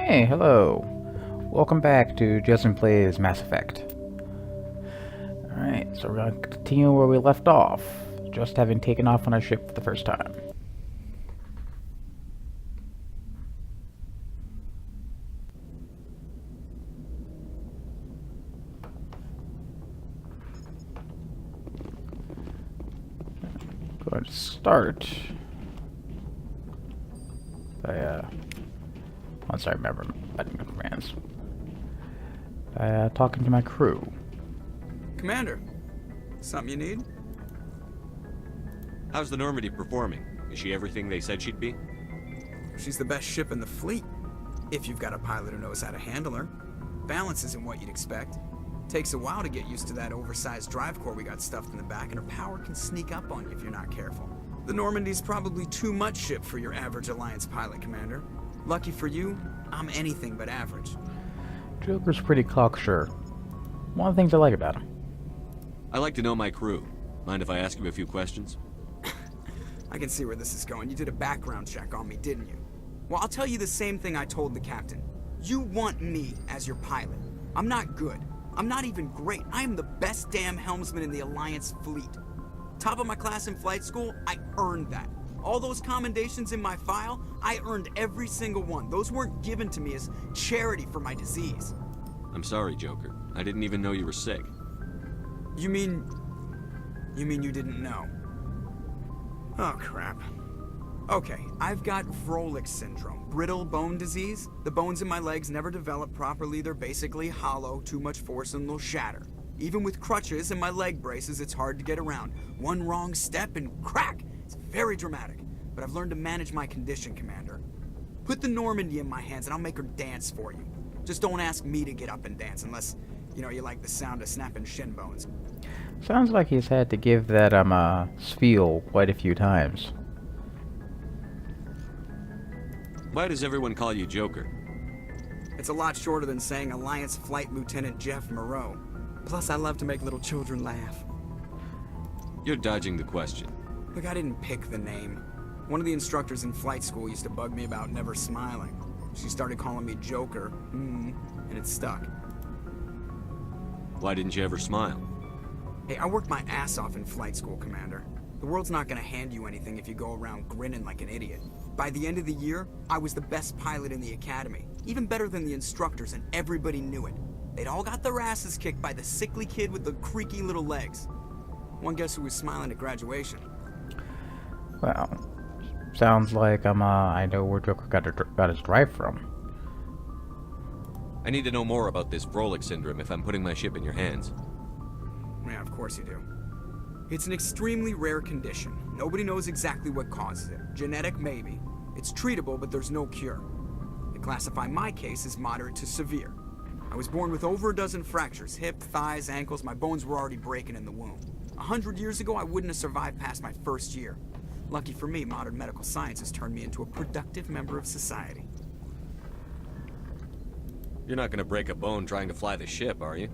Hey, hello. Welcome back to Jesen Plays Mass Effect. Alright, so we're going to continue where we left off, just having taken off on our ship for the first time. Going to start by, once I remember button commands, by talking to my crew. Commander, something you need? How's the Normandy performing? Is she everything they said she'd be? She's the best ship in the fleet, if you've got a pilot who knows how to handle her. Balance isn't what you'd expect. Takes a while to get used to that oversized drive core we got stuffed in the back, and her power can sneak up on you if you're not careful. The Normandy's probably too much ship for your average Alliance pilot, Commander. Lucky for you, I'm anything but average. Joker's pretty cocksure. One of the things I like about him. I like to know my crew. Mind if I ask you a few questions? I can see where this is going. You did a background check on me, didn't you? Well, I'll tell you the same thing I told the captain. You want me as your pilot. I'm not good. I'm not even great. I am the best damn helmsman in the Alliance fleet. Top of my class in flight school, I earned that. All those commendations in my file, I earned every single one. Those weren't given to me as charity for my disease. I'm sorry, Joker. I didn't even know you were sick. You mean you didn't know? Oh, crap. Okay, I've got Vrolik syndrome, brittle bone disease. The bones in my legs never develop properly. They're basically hollow, too much force and they'll shatter. Even with crutches and my leg braces, it's hard to get around. One wrong step and crack! It's very dramatic, but I've learned to manage my condition, Commander. Put the Normandy in my hands and I'll make her dance for you. Just don't ask me to get up and dance unless, you like the sound of snapping shin bones. Sounds like he's had to give that spiel quite a few times. Why does everyone call you Joker? It's a lot shorter than saying Alliance Flight Lieutenant Jeff Moreau. Plus, I love to make little children laugh. You're dodging the question. Look, I didn't pick the name. One of the instructors in flight school used to bug me about never smiling. She started calling me Joker, and it stuck. Why didn't you ever smile? Hey, I worked my ass off in flight school, Commander. The world's not gonna hand you anything if you go around grinning like an idiot. By the end of the year, I was the best pilot in the academy. Even better than the instructors, and everybody knew it. They'd all got their asses kicked by the sickly kid with the creaky little legs. One guess who was smiling at graduation? Well, sounds like I know where Joker got his drive from. I need to know more about this Vrolik syndrome if I'm putting my ship in your hands. Yeah, of course you do. It's an extremely rare condition. Nobody knows exactly what causes it. Genetic, maybe. It's treatable, but there's no cure. They classify my case as moderate to severe. I was born with over a dozen fractures, hip, thighs, ankles. My bones were already breaking in the womb. 100 years ago, I wouldn't have survived past my first year. Lucky for me, modern medical science has turned me into a productive member of society. You're not gonna break a bone trying to fly the ship, are you?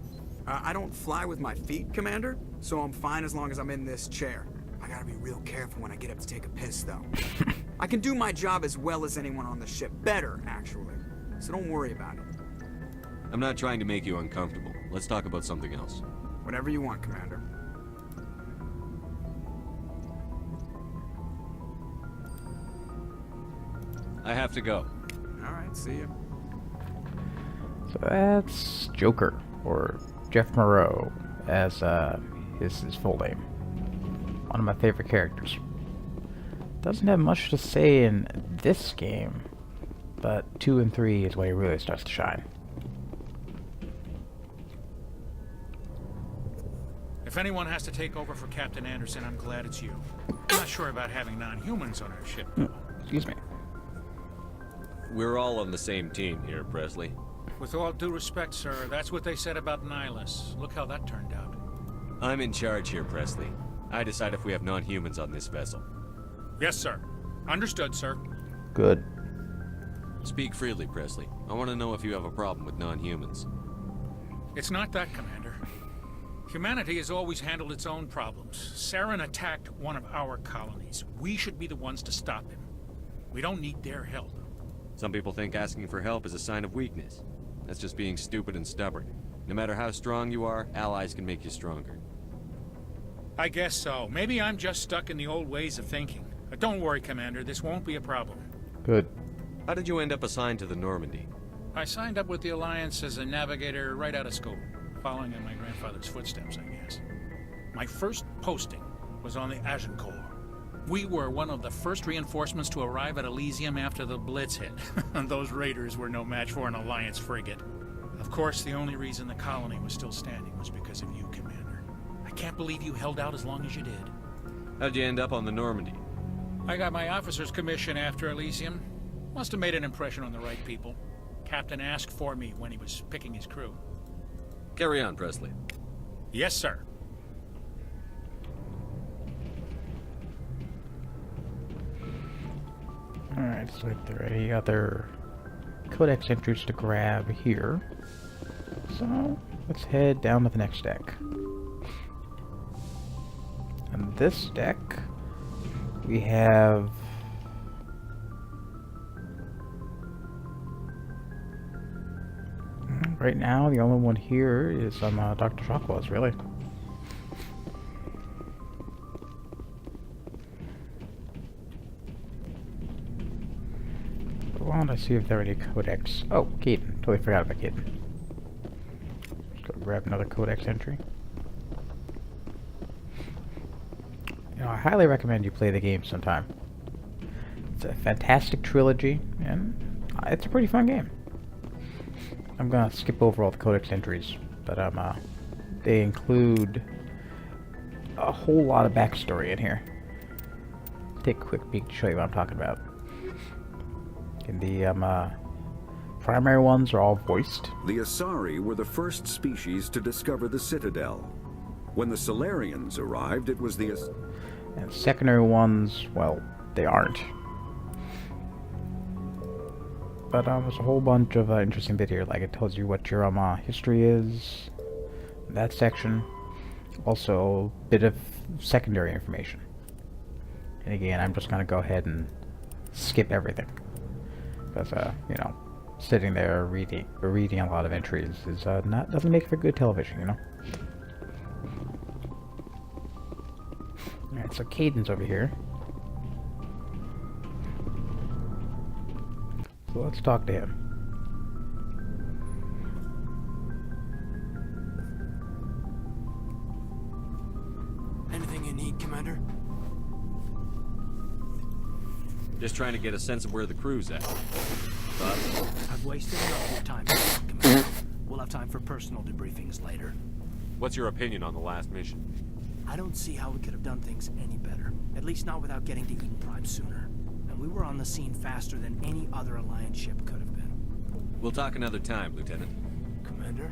I don't fly with my feet, Commander, so I'm fine as long as I'm in this chair. I gotta be real careful when I get up to take a piss, though. I can do my job as well as anyone on the ship. Better, actually. So don't worry about it. I'm not trying to make you uncomfortable. Let's talk about something else. Whatever you want, Commander. I have to go. Alright, see ya. So that's Joker, or Jeff Moreau, as his full name. One of my favorite characters. Doesn't have much to say in this game, but 2 and 3 is where he really starts to shine. If anyone has to take over for Captain Anderson, I'm glad it's you. I'm not sure about having non-humans on our ship. Excuse me. We're all on the same team here, Presley. With all due respect, sir, that's what they said about Nihilus. Look how that turned out. I'm in charge here, Presley. I decide if we have non-humans on this vessel. Yes, sir. Understood, sir. Good. Speak freely, Presley. I want to know if you have a problem with non-humans. It's not that, Commander. Humanity has always handled its own problems. Saren attacked one of our colonies. We should be the ones to stop him. We don't need their help. Some people think asking for help is a sign of weakness. That's just being stupid and stubborn. No matter how strong you are, allies can make you stronger. I guess so. Maybe I'm just stuck in the old ways of thinking. But don't worry, Commander. This won't be a problem. Good. How did you end up assigned to the Normandy? I signed up with the Alliance as a navigator right out of school, following in my grandfather's footsteps, I guess. My first posting was on the Agincourt. We were one of the first reinforcements to arrive at Elysium after the Blitz hit. Those raiders were no match for an Alliance frigate. Of course, the only reason the colony was still standing was because of you, Commander. I can't believe you held out as long as you did. How'd you end up on the Normandy? I got my officer's commission after Elysium. Must have made an impression on the right people. Captain asked for me when he was picking his crew. Carry on, Presley. Yes, sir. Alright, so if there are any other codex entries to grab here. So, let's head down to the next deck. On this deck, we have... Right now, the only one here is Dr. Chocola's, really. Well, let's see if there are any codex. Oh, Keaton. Totally forgot about Keaton. Let's go grab another codex entry. You know, I highly recommend you play the game sometime. It's a fantastic trilogy, and it's a pretty fun game. I'm gonna skip over all the codex entries, but they include a whole lot of backstory in here. Take a quick peek to show you what I'm talking about. And the primary ones are all voiced. The Asari were the first species to discover the Citadel. When the Solarians arrived, it was the... And secondary ones, well, they aren't. But there's a whole bunch of interesting bit here, like it tells you what your history is, that section. Also, a bit of secondary information. And again, I'm just gonna go ahead and skip everything, because you know, sitting there reading a lot of entries is doesn't make for good television, you know. All right, so Caden's over here. So let's talk to him. Anything you need, Commander? Just trying to get a sense of where the crew's at. But I've wasted enough of your time, Commander. We'll have time for personal debriefings later. what's your opinion on the last mission? I don't see how we could have done things any better. At least not without getting to Eden Prime sooner. And we were on the scene faster than any other Alliance ship could have been. We'll talk another time, Lieutenant. Commander?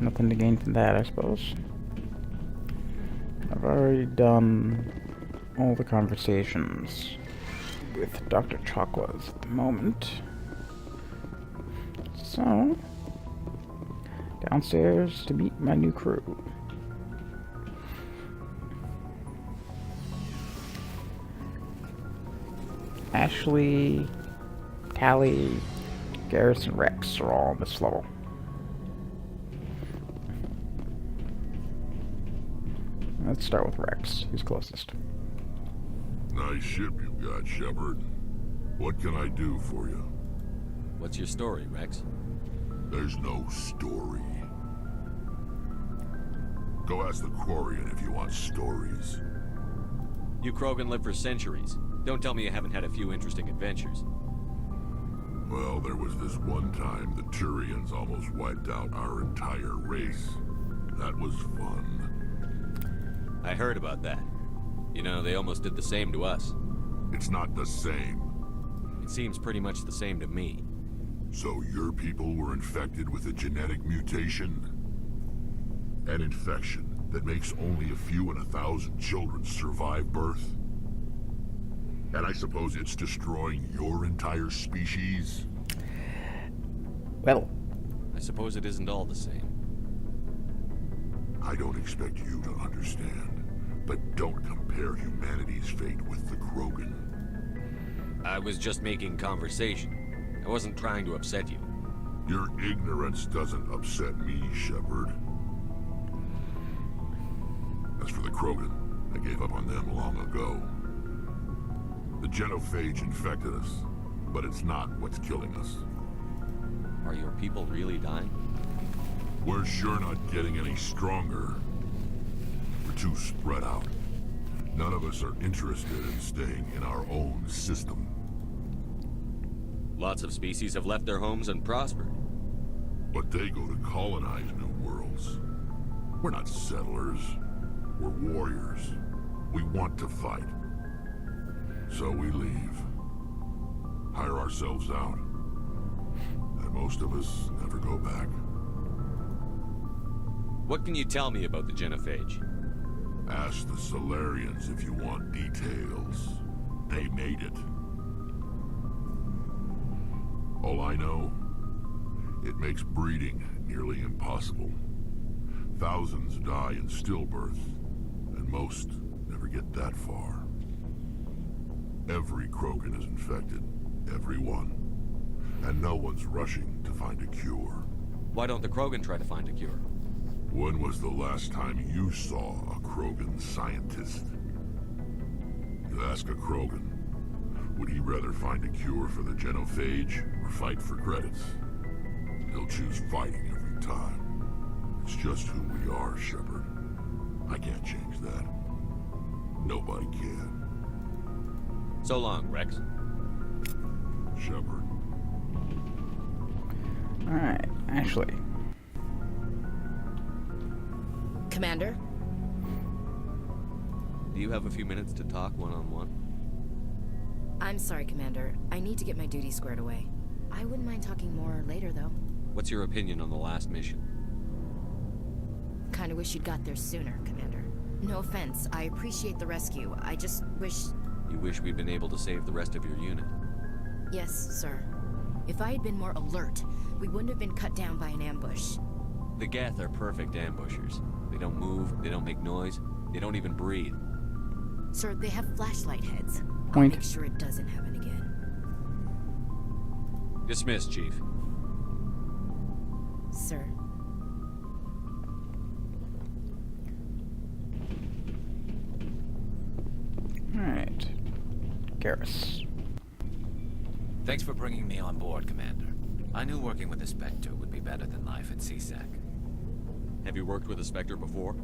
Nothing to gain from that, I suppose. I've already done all the conversations with Dr. Chocola's at the moment. So, downstairs to meet my new crew. Ashley, Tally, Garrison, Rex are all on this level. Let's start with Rex. He's closest. Nice ship you got, Shepard. What can I do for you? What's your story, Rex? There's no story. Go ask the Quarian if you want stories. You Krogan lived for centuries. Don't tell me you haven't had a few interesting adventures. Well, there was this one time the Turians almost wiped out our entire race. That was fun. I heard about that. You know, they almost did the same to us. It's not the same. It seems pretty much the same to me. So your people were infected with a genetic mutation? An infection that makes only a few in 1,000 children survive birth? And I suppose it's destroying your entire species? Well, I suppose it isn't all the same. I don't expect you to understand, but don't compare humanity's fate with the Krogan. I was just making conversation. I wasn't trying to upset you. Your ignorance doesn't upset me, Shepard. As for the Krogan, I gave up on them long ago. The genophage infected us, but it's not what's killing us. Are your people really dying? We're sure not getting any stronger. We're too spread out. None of us are interested in staying in our own system. Lots of species have left their homes and prospered. But they go to colonize new worlds. We're not settlers. We're warriors. We want to fight. So we leave. Hire ourselves out. And most of us never go back. What can you tell me about the genophage? Ask the Solarians if you want details. They made it. All I know, it makes breeding nearly impossible. Thousands die in stillbirth, and most never get that far. Every Krogan is infected, every one. And no one's rushing to find a cure. Why don't the Krogan try to find a cure? When was the last time you saw a Krogan scientist? You ask a Krogan, would he rather find a cure for the genophage or fight for credits? He'll choose fighting every time. It's just who we are, Shepard. I can't change that. Nobody can. So long, Rex. Shepard. Alright, Ashley. Commander? Do you have a few minutes to talk one-on-one? I'm sorry, Commander. I need to get my duty squared away. I wouldn't mind talking more later, though. What's your opinion on the last mission? Kinda wish you'd got there sooner, Commander. No offense, I appreciate the rescue. I just wish... You wish we'd been able to save the rest of your unit? Yes, sir. If I had been more alert, we wouldn't have been cut down by an ambush. The Geth are perfect ambushers. They don't move, they don't make noise, they don't even breathe. Sir, they have flashlight heads. I'll Point. make sure it doesn't happen again. Dismissed, Chief. Sir. Alright. Garrus. Thanks for bringing me on board, Commander. I knew working with the Spectre would be better than life at CSEC. Have you worked with a Spectre before?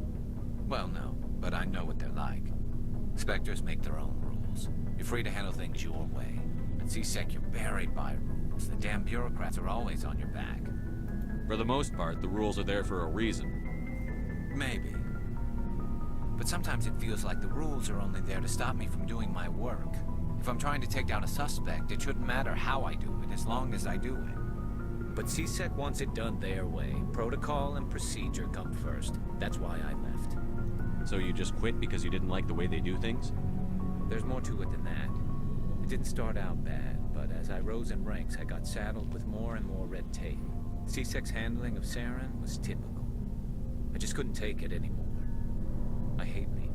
Well, no, but I know what they're like. Spectres make their own rules. You're free to handle things your way. At CSEC, you're buried by rules. The damn bureaucrats are always on your back. For the most part, the rules are there for a reason. Maybe. But sometimes it feels like the rules are only there to stop me from doing my work. If I'm trying to take down a suspect, it shouldn't matter how I do it, as long as I do it. But CSEC wants it done their way. Protocol and procedure come first. That's why I left. So you just quit because you didn't like the way they do things? There's more to it than that. It didn't start out bad, but as I rose in ranks, I got saddled with more and more red tape. CSEC's handling of Saren was typical. I just couldn't take it anymore. I hate leaving.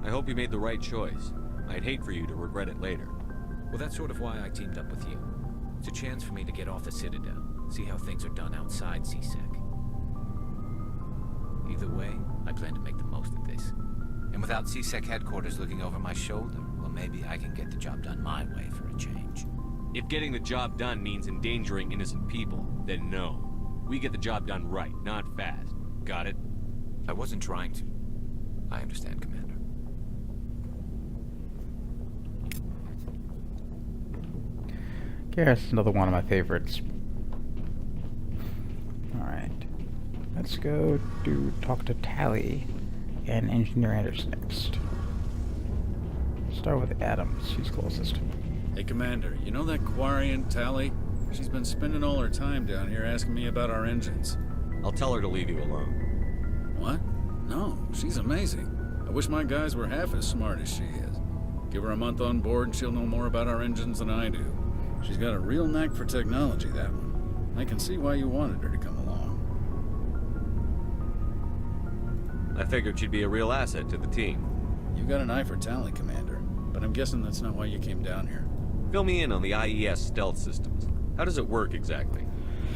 I hope you made the right choice. I'd hate for you to regret it later. Well, that's sort of why I teamed up with you. It's a chance for me to get off the Citadel, see how things are done outside CSEC. Either way, I plan to make the most of this. And without CSEC headquarters looking over my shoulder, well, maybe I can get the job done my way for a change. If getting the job done means endangering innocent people, then no. We get the job done right, not fast. Got it? I wasn't trying to. I understand, Commander. Garrus, another one of my favorites. Alright. Let's go to talk to Tally and Engineer Anderson next. Start with Adams, she's closest. Hey, Commander, you know that Quarian Tally? She's been spending all her time down here asking me about our engines. I'll tell her to leave you alone. What? No, she's amazing. I wish my guys were half as smart as she is. Give her a month on board and she'll know more about our engines than I do. She's got a real knack for technology, that one. I can see why you wanted her to come along. I figured she'd be a real asset to the team. You got an eye for talent, Commander, but I'm guessing that's not why you came down here. Fill me in on the IES stealth systems. How does it work exactly?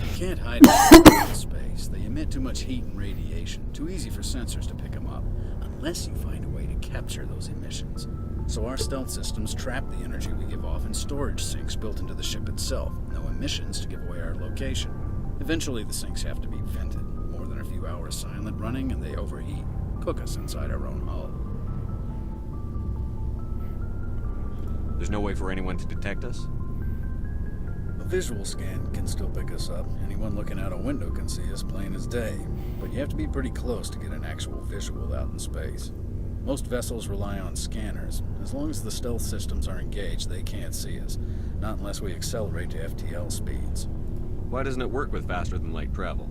You can't hide in space. They emit too much heat and radiation. Too easy for sensors to pick them up, unless you find a way to capture those emissions. So our stealth systems trap the energy we give off in storage sinks built into the ship itself. No emissions to give away our location. Eventually the sinks have to be vented. More than a few hours silent running and they overheat. Cook us inside our own hull. There's no way for anyone to detect us? A visual scan can still pick us up. Anyone looking out a window can see us plain as day. But you have to be pretty close to get an actual visual out in space. Most vessels rely on scanners. As long as the stealth systems are engaged, they can't see us. Not unless we accelerate to FTL speeds. Why doesn't it work with faster-than-light travel?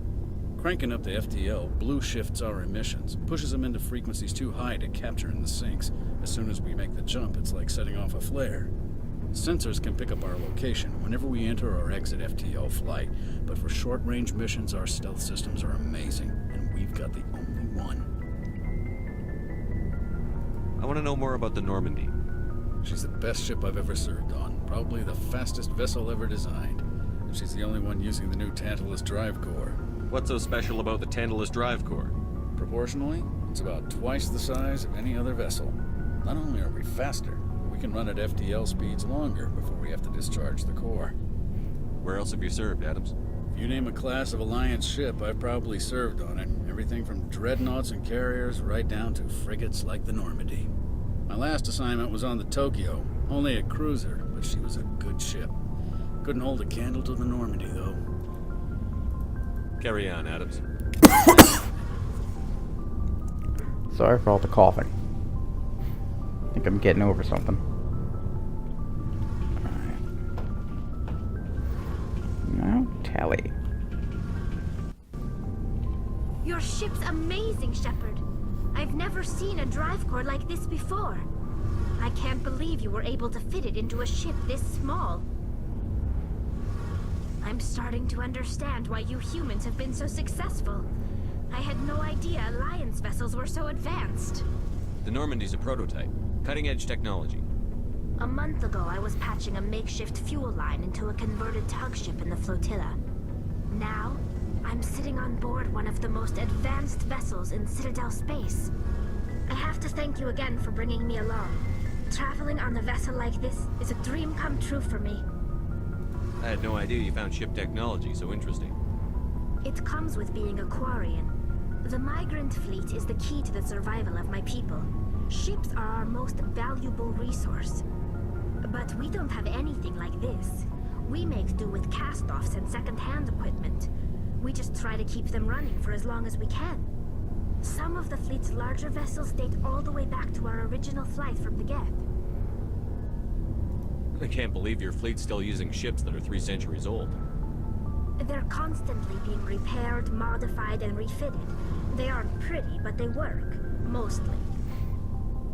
Cranking up the FTL blue shifts our emissions, pushes them into frequencies too high to capture in the sinks. As soon as we make the jump, it's like setting off a flare. Sensors can pick up our location whenever we enter or exit FTL flight, but for short-range missions, our stealth systems are amazing, and we've got the only one. I want to know more about the Normandy. She's the best ship I've ever served on, probably the fastest vessel ever designed. And she's the only one using the new Tantalus drive core. What's so special about the Tantalus drive core? Proportionally, it's about twice the size of any other vessel. Not only are we faster, we can run at FTL speeds longer before we have to discharge the core. Where else have you served, Adams? If you name a class of Alliance ship, I've probably served on it. Everything from dreadnoughts and carriers right down to frigates like the Normandy. My last assignment was on the Tokyo, only a cruiser, but she was a good ship. Couldn't hold a candle to the Normandy, though. Carry on, Adams. Sorry for all the coughing. I think I'm getting over something. Alright. Now, tally. Your ship's amazing, Shepard. I've never seen a drive core like this before. I can't believe you were able to fit it into a ship this small. I'm starting to understand why you humans have been so successful. I had no idea Alliance vessels were so advanced. The Normandy's a prototype. Cutting-edge technology. A month ago, I was patching a makeshift fuel line into a converted tug ship in the flotilla. Now, I'm sitting on board one of the most advanced vessels in Citadel space. I have to thank you again for bringing me along. Traveling on a vessel like this is a dream come true for me. I had no idea you found ship technology so interesting. It comes with being a Quarian. The migrant fleet is the key to the survival of my people. Ships are our most valuable resource. But we don't have anything like this. We make do with cast-offs and second-hand equipment. We just try to keep them running for as long as we can. Some of the fleet's larger vessels date all the way back to our original flight from the Geth. I can't believe your fleet's still using ships that are 3 centuries old. They're constantly being repaired, modified, and refitted. They aren't pretty, but they work. Mostly.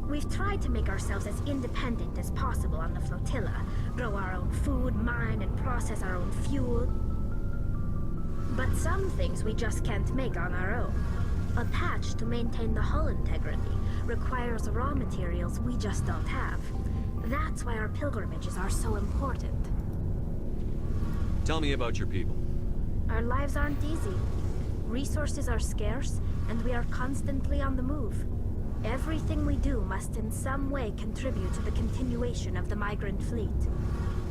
We've tried to make ourselves as independent as possible on the flotilla. Grow our own food, mine, and process our own fuel. But some things we just can't make on our own. A patch to maintain the hull integrity requires raw materials we just don't have. That's why our pilgrimages are so important. Tell me about your people. Our lives aren't easy. Resources are scarce, and we are constantly on the move. Everything we do must in some way contribute to the continuation of the migrant fleet.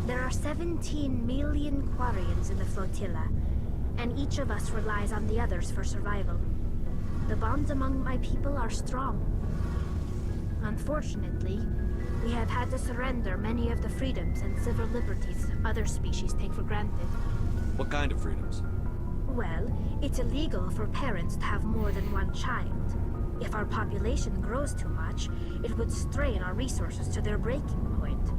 There are 17 million Quarians in the flotilla, and each of us relies on the others for survival. The bonds among my people are strong. Unfortunately, we have had to surrender many of the freedoms and civil liberties other species take for granted. What kind of freedoms? Well, it's illegal for parents to have more than one child. If our population grows too much, it would strain our resources to their breaking point.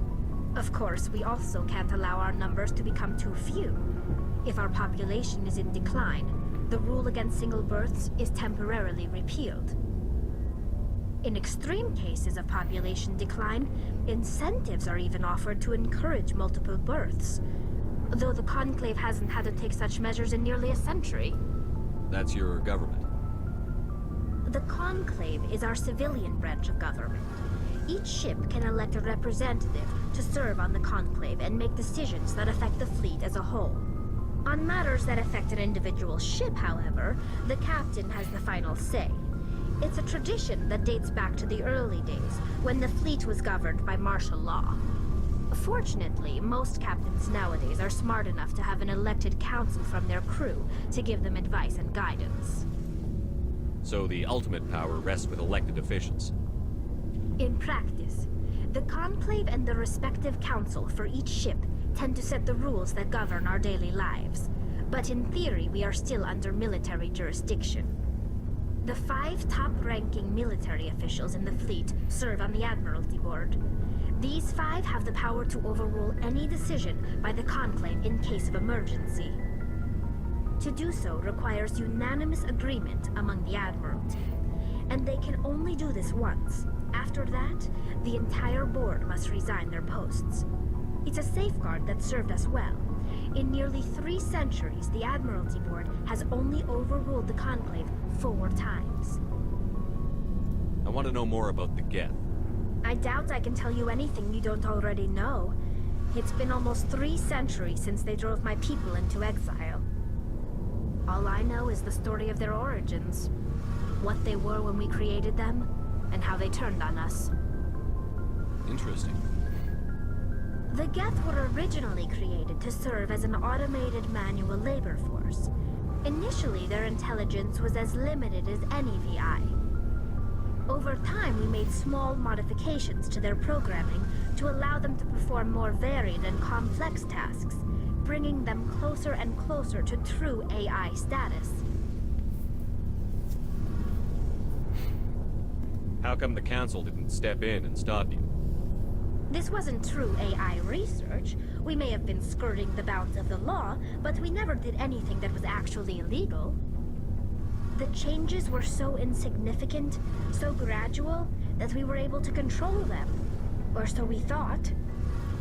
Of course, we also can't allow our numbers to become too few. If our population is in decline, the rule against single births is temporarily repealed. In extreme cases of population decline, incentives are even offered to encourage multiple births, though the Conclave hasn't had to take such measures in nearly a century. That's your government. The Conclave is our civilian branch of government. Each ship can elect a representative to serve on the Conclave and make decisions that affect the fleet as a whole. On matters that affect an individual ship, however, the captain has the final say. It's a tradition that dates back to the early days, when the fleet was governed by martial law. Fortunately, most captains nowadays are smart enough to have an elected council from their crew to give them advice and guidance. So the ultimate power rests with elected officials. In practice, the Conclave and the respective council for each ship tend to set the rules that govern our daily lives. But in theory, we are still under military jurisdiction. The 5 top-ranking military officials in the fleet serve on the Admiralty Board. These 5 have the power to overrule any decision by the Conclave in case of emergency. To do so requires unanimous agreement among the Admiralty, and they can only do this once. After that, the entire board must resign their posts. It's a safeguard that served us well. In nearly 3 centuries, the Admiralty Board has only overruled the Conclave 4 times. I want to know more about the Geth. I doubt I can tell you anything you don't already know. It's been almost 3 centuries since they drove my people into exile. All I know is the story of their origins. What they were when we created them, and how they turned on us. Interesting. The Geth were originally created to serve as an automated manual labor force. Initially, their intelligence was as limited as any VI. Over time, we made small modifications to their programming to allow them to perform more varied and complex tasks, bringing them closer and closer to true AI status. How come the Council didn't step in and stop you? This wasn't true AI research. We may have been skirting the bounds of the law, but we never did anything that was actually illegal. The changes were so insignificant, so gradual, that we were able to control them. Or so we thought.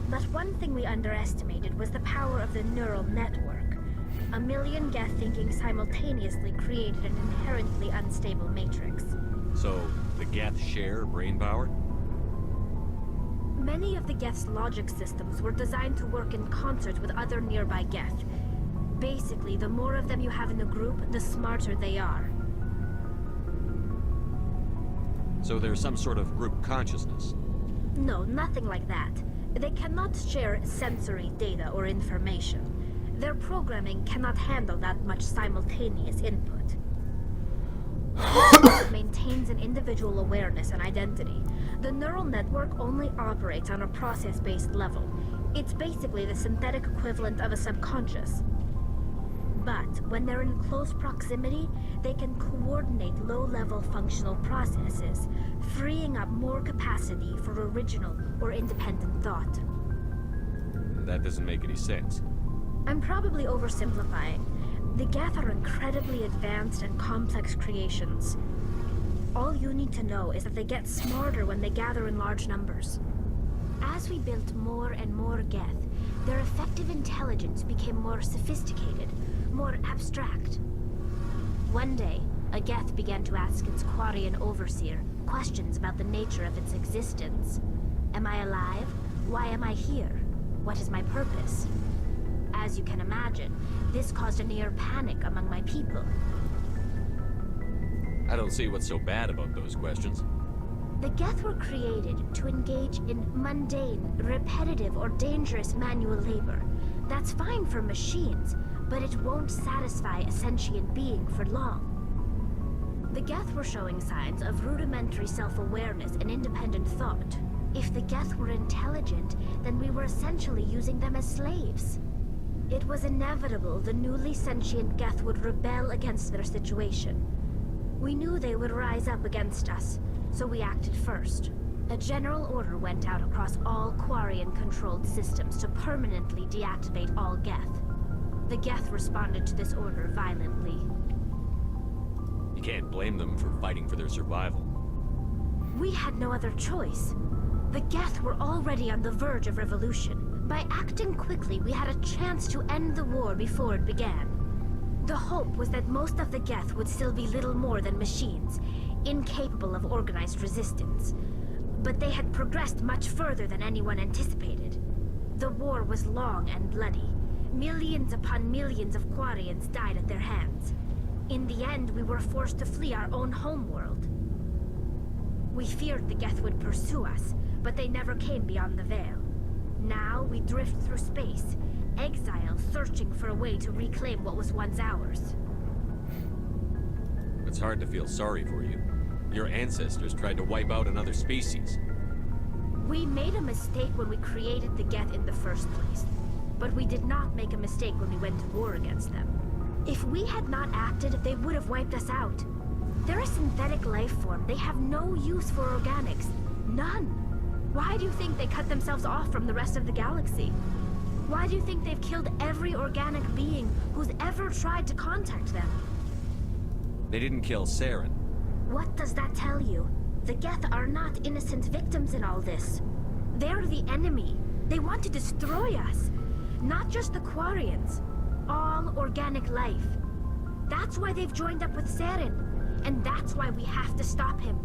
But one thing we underestimated was the power of the neural network. A million Geth thinking simultaneously created an inherently unstable matrix. So, the Geth share brain power? Many of the Geth's logic systems were designed to work in concert with other nearby Geth. Basically, the more of them you have in the group, the smarter they are. So there's some sort of group consciousness? No, nothing like that. They cannot share sensory data or information. Their programming cannot handle that much simultaneous input. It maintains an individual awareness and identity. The neural network only operates on a process-based level. It's basically the synthetic equivalent of a subconscious. But when they're in close proximity, they can coordinate low-level functional processes, freeing up more capacity for original or independent thought. That doesn't make any sense. I'm probably oversimplifying. The Geth are incredibly advanced and complex creations. All you need to know is that they get smarter when they gather in large numbers. As we built more and more Geth, their effective intelligence became more sophisticated, more abstract. One day, a Geth began to ask its Quarian overseer questions about the nature of its existence. Am I alive? Why am I here? What is my purpose? As you can imagine, this caused a near panic among my people. I don't see what's so bad about those questions. The Geth were created to engage in mundane, repetitive, or dangerous manual labor. That's fine for machines, but it won't satisfy a sentient being for long. The Geth were showing signs of rudimentary self-awareness and independent thought. If the Geth were intelligent, then we were essentially using them as slaves. It was inevitable the newly sentient Geth would rebel against their situation. We knew they would rise up against us, so we acted first. A general order went out across all Quarian-controlled systems to permanently deactivate all Geth. The Geth responded to this order violently. You can't blame them for fighting for their survival. We had no other choice. The Geth were already on the verge of revolution. By acting quickly, we had a chance to end the war before it began. The hope was that most of the Geth would still be little more than machines, incapable of organized resistance. But they had progressed much further than anyone anticipated. The war was long and bloody. Millions upon millions of Quarians died at their hands. In the end, we were forced to flee our own homeworld. We feared the Geth would pursue us, but they never came beyond the Veil. Now we drift through space, exiles searching for a way to reclaim what was once ours. It's hard to feel sorry for you. Your ancestors tried to wipe out another species. We made a mistake when we created the Geth in the first place. But we did not make a mistake when we went to war against them. If we had not acted, they would have wiped us out. They're a synthetic life form. They have no use for organics. None. Why do you think they cut themselves off from the rest of the galaxy? Why do you think they've killed every organic being who's ever tried to contact them? They didn't kill Saren. What does that tell you? The Geth are not innocent victims in all this. They're the enemy. They want to destroy us. Not just the Quarians. All organic life. That's why they've joined up with Saren. And that's why we have to stop him.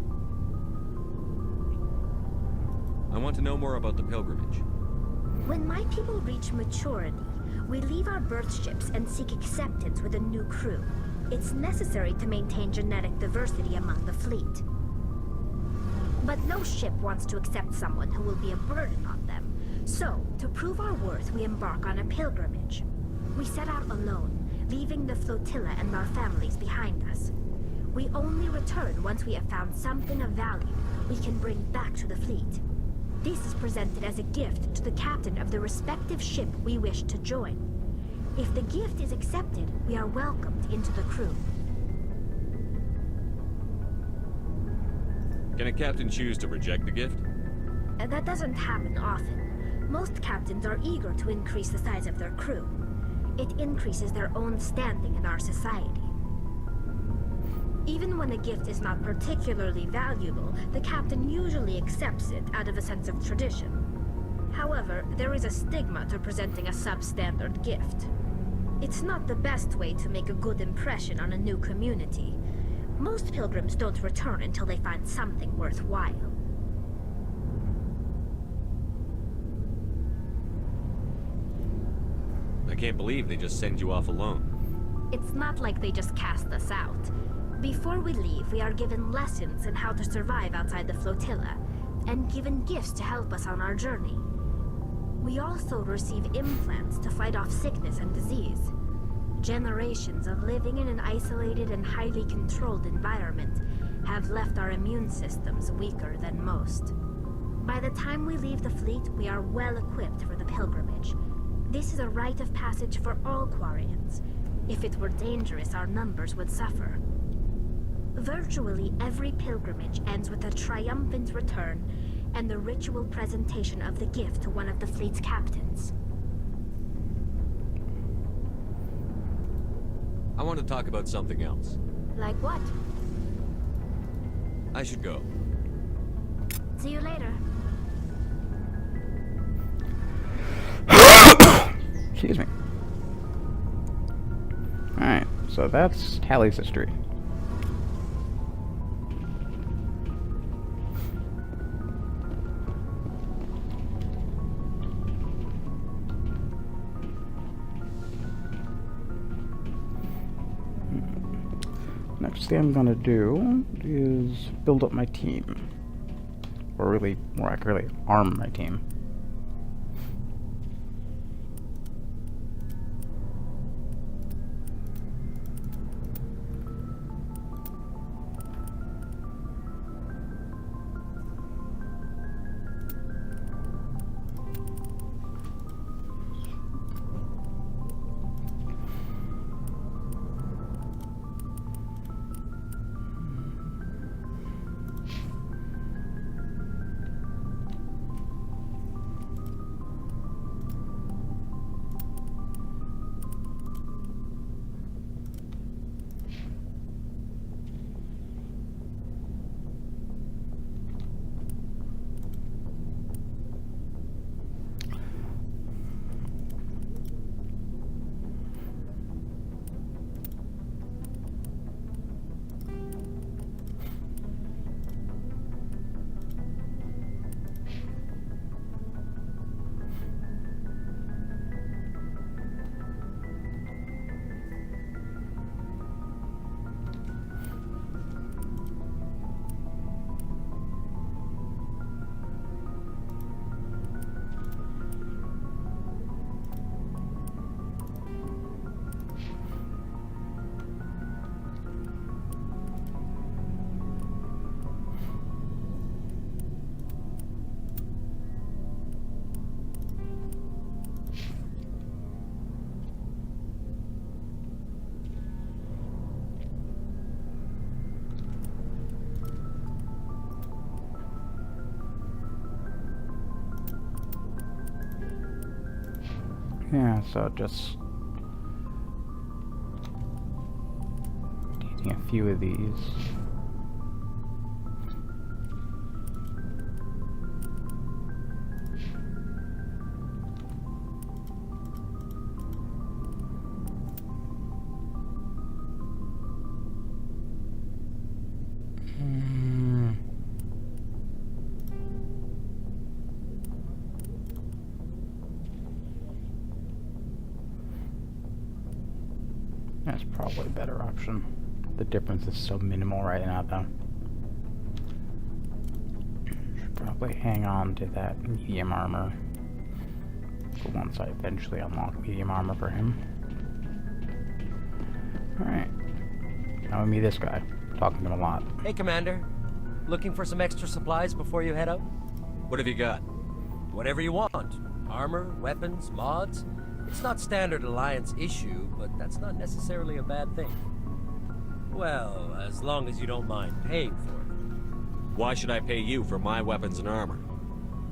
I want to know more about the pilgrimage. When my people reach maturity, we leave our birth ships and seek acceptance with a new crew. It's necessary to maintain genetic diversity among the fleet. But no ship wants to accept someone who will be a burden on them. So, to prove our worth, we embark on a pilgrimage. We set out alone, leaving the flotilla and our families behind us. We only return once we have found something of value we can bring back to the fleet. This is presented as a gift to the captain of the respective ship we wish to join. If the gift is accepted, we are welcomed into the crew. Can a captain choose to reject the gift? That doesn't happen often. Most captains are eager to increase the size of their crew. It increases their own standing in our society. Even when a gift is not particularly valuable, the captain usually accepts it out of a sense of tradition. However, there is a stigma to presenting a substandard gift. It's not the best way to make a good impression on a new community. Most pilgrims don't return until they find something worthwhile. I can't believe they just send you off alone. It's not like they just cast us out. Before we leave, we are given lessons in how to survive outside the flotilla, and given gifts to help us on our journey. We also receive implants to fight off sickness and disease. Generations of living in an isolated and highly controlled environment have left our immune systems weaker than most. By the time we leave the fleet, we are well equipped for the pilgrimage. This is a rite of passage for all Quarians. If it were dangerous, our numbers would suffer. Virtually every pilgrimage ends with a triumphant return and the ritual presentation of the gift to one of the fleet's captains. I want to talk about something else. Like what? I should go. See you later. Excuse me. Alright, so that's Hallie's history. Next thing I'm gonna do is build up my team. Or really, more accurately, arm my team. Yeah, so just taking a few of these. That's probably a better option. The difference is so minimal right now, though. Should probably hang on to that medium armor for once I eventually unlock medium armor for him. Alright. Now we meet this guy. Talking to him a lot. Hey, Commander. Looking for some extra supplies before you head out? What have you got? Whatever you want. Armor, weapons, mods. It's not standard Alliance issue, but that's not necessarily a bad thing. Well, as long as you don't mind paying for it. Why should I pay you for my weapons and armor?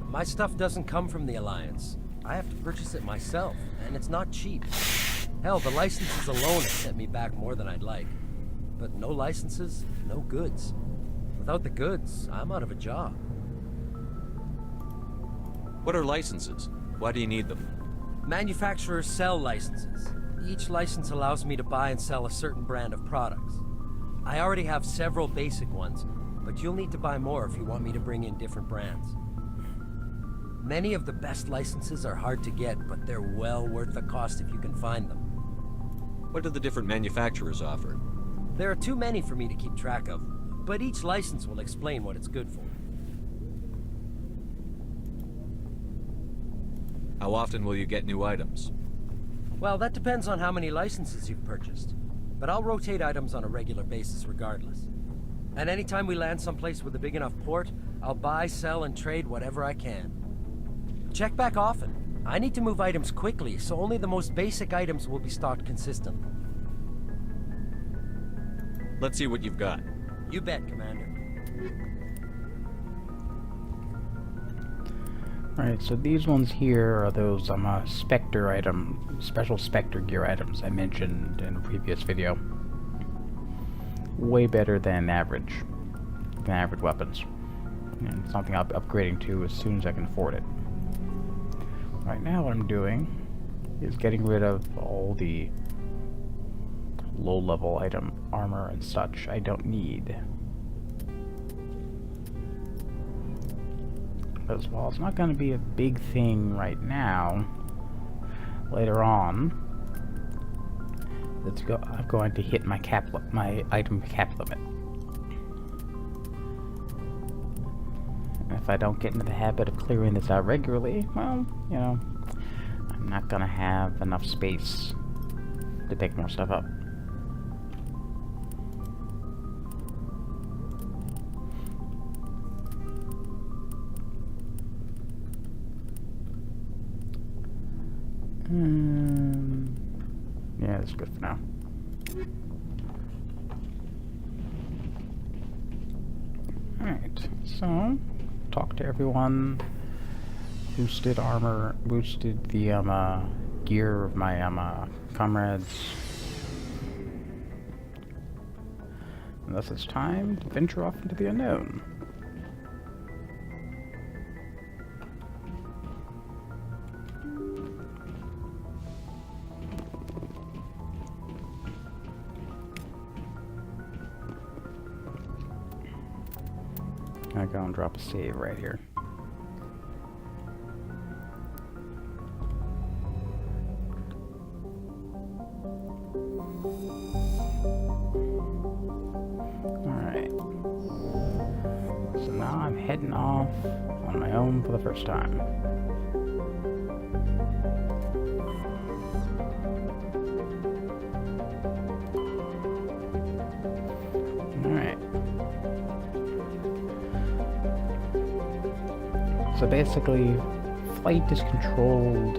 My stuff doesn't come from the Alliance. I have to purchase it myself, and it's not cheap. Hell, the licenses alone have set me back more than I'd like. But no licenses, no goods. Without the goods, I'm out of a job. What are licenses? Why do you need them? Manufacturers sell licenses. Each license allows me to buy and sell a certain brand of products. I already have several basic ones, but you'll need to buy more if you want me to bring in different brands. Many of the best licenses are hard to get, but they're well worth the cost if you can find them. What do the different manufacturers offer? There are too many for me to keep track of, but each license will explain what it's good for. How often will you get new items? Well, that depends on how many licenses you've purchased. But I'll rotate items on a regular basis regardless. And anytime we land someplace with a big enough port, I'll buy, sell, and trade whatever I can. Check back often. I need to move items quickly, so only the most basic items will be stocked consistently. Let's see what you've got. You bet, Commander. Alright, so these ones here are those Spectre item, special Spectre gear items I mentioned in a previous video. Way better than average weapons. And something I'll be upgrading to as soon as I can afford it. Right now what I'm doing is getting rid of all the low-level item armor and such I don't need. As well, it's not going to be a big thing right now. Later on, I'm going to hit my item cap limit. And if I don't get into the habit of clearing this out regularly, well, you know, I'm not going to have enough space to pick more stuff up. Yeah, that's good for now. Alright, so talk to everyone. Boosted armor, boosted the gear of my comrades. And thus it's time to venture off into the unknown. I go and drop a save right here. Alright. So now I'm heading off on my own for the first time. Alright. So basically, flight is controlled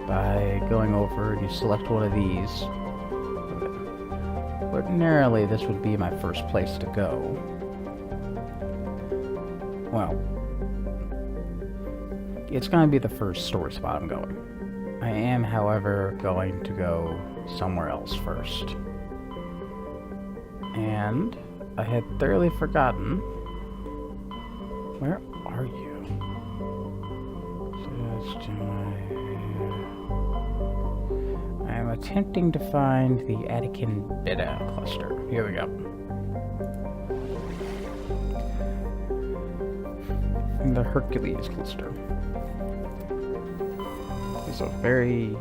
by going over and you select one of these. Ordinarily, this would be my first place to go. Well, it's going to be the first story spot I'm going. I am, however, going to go somewhere else first. And I had thoroughly forgotten. Where are you? I am attempting to find the Atican Beta cluster. Here we go. And the Hercules cluster. It's a very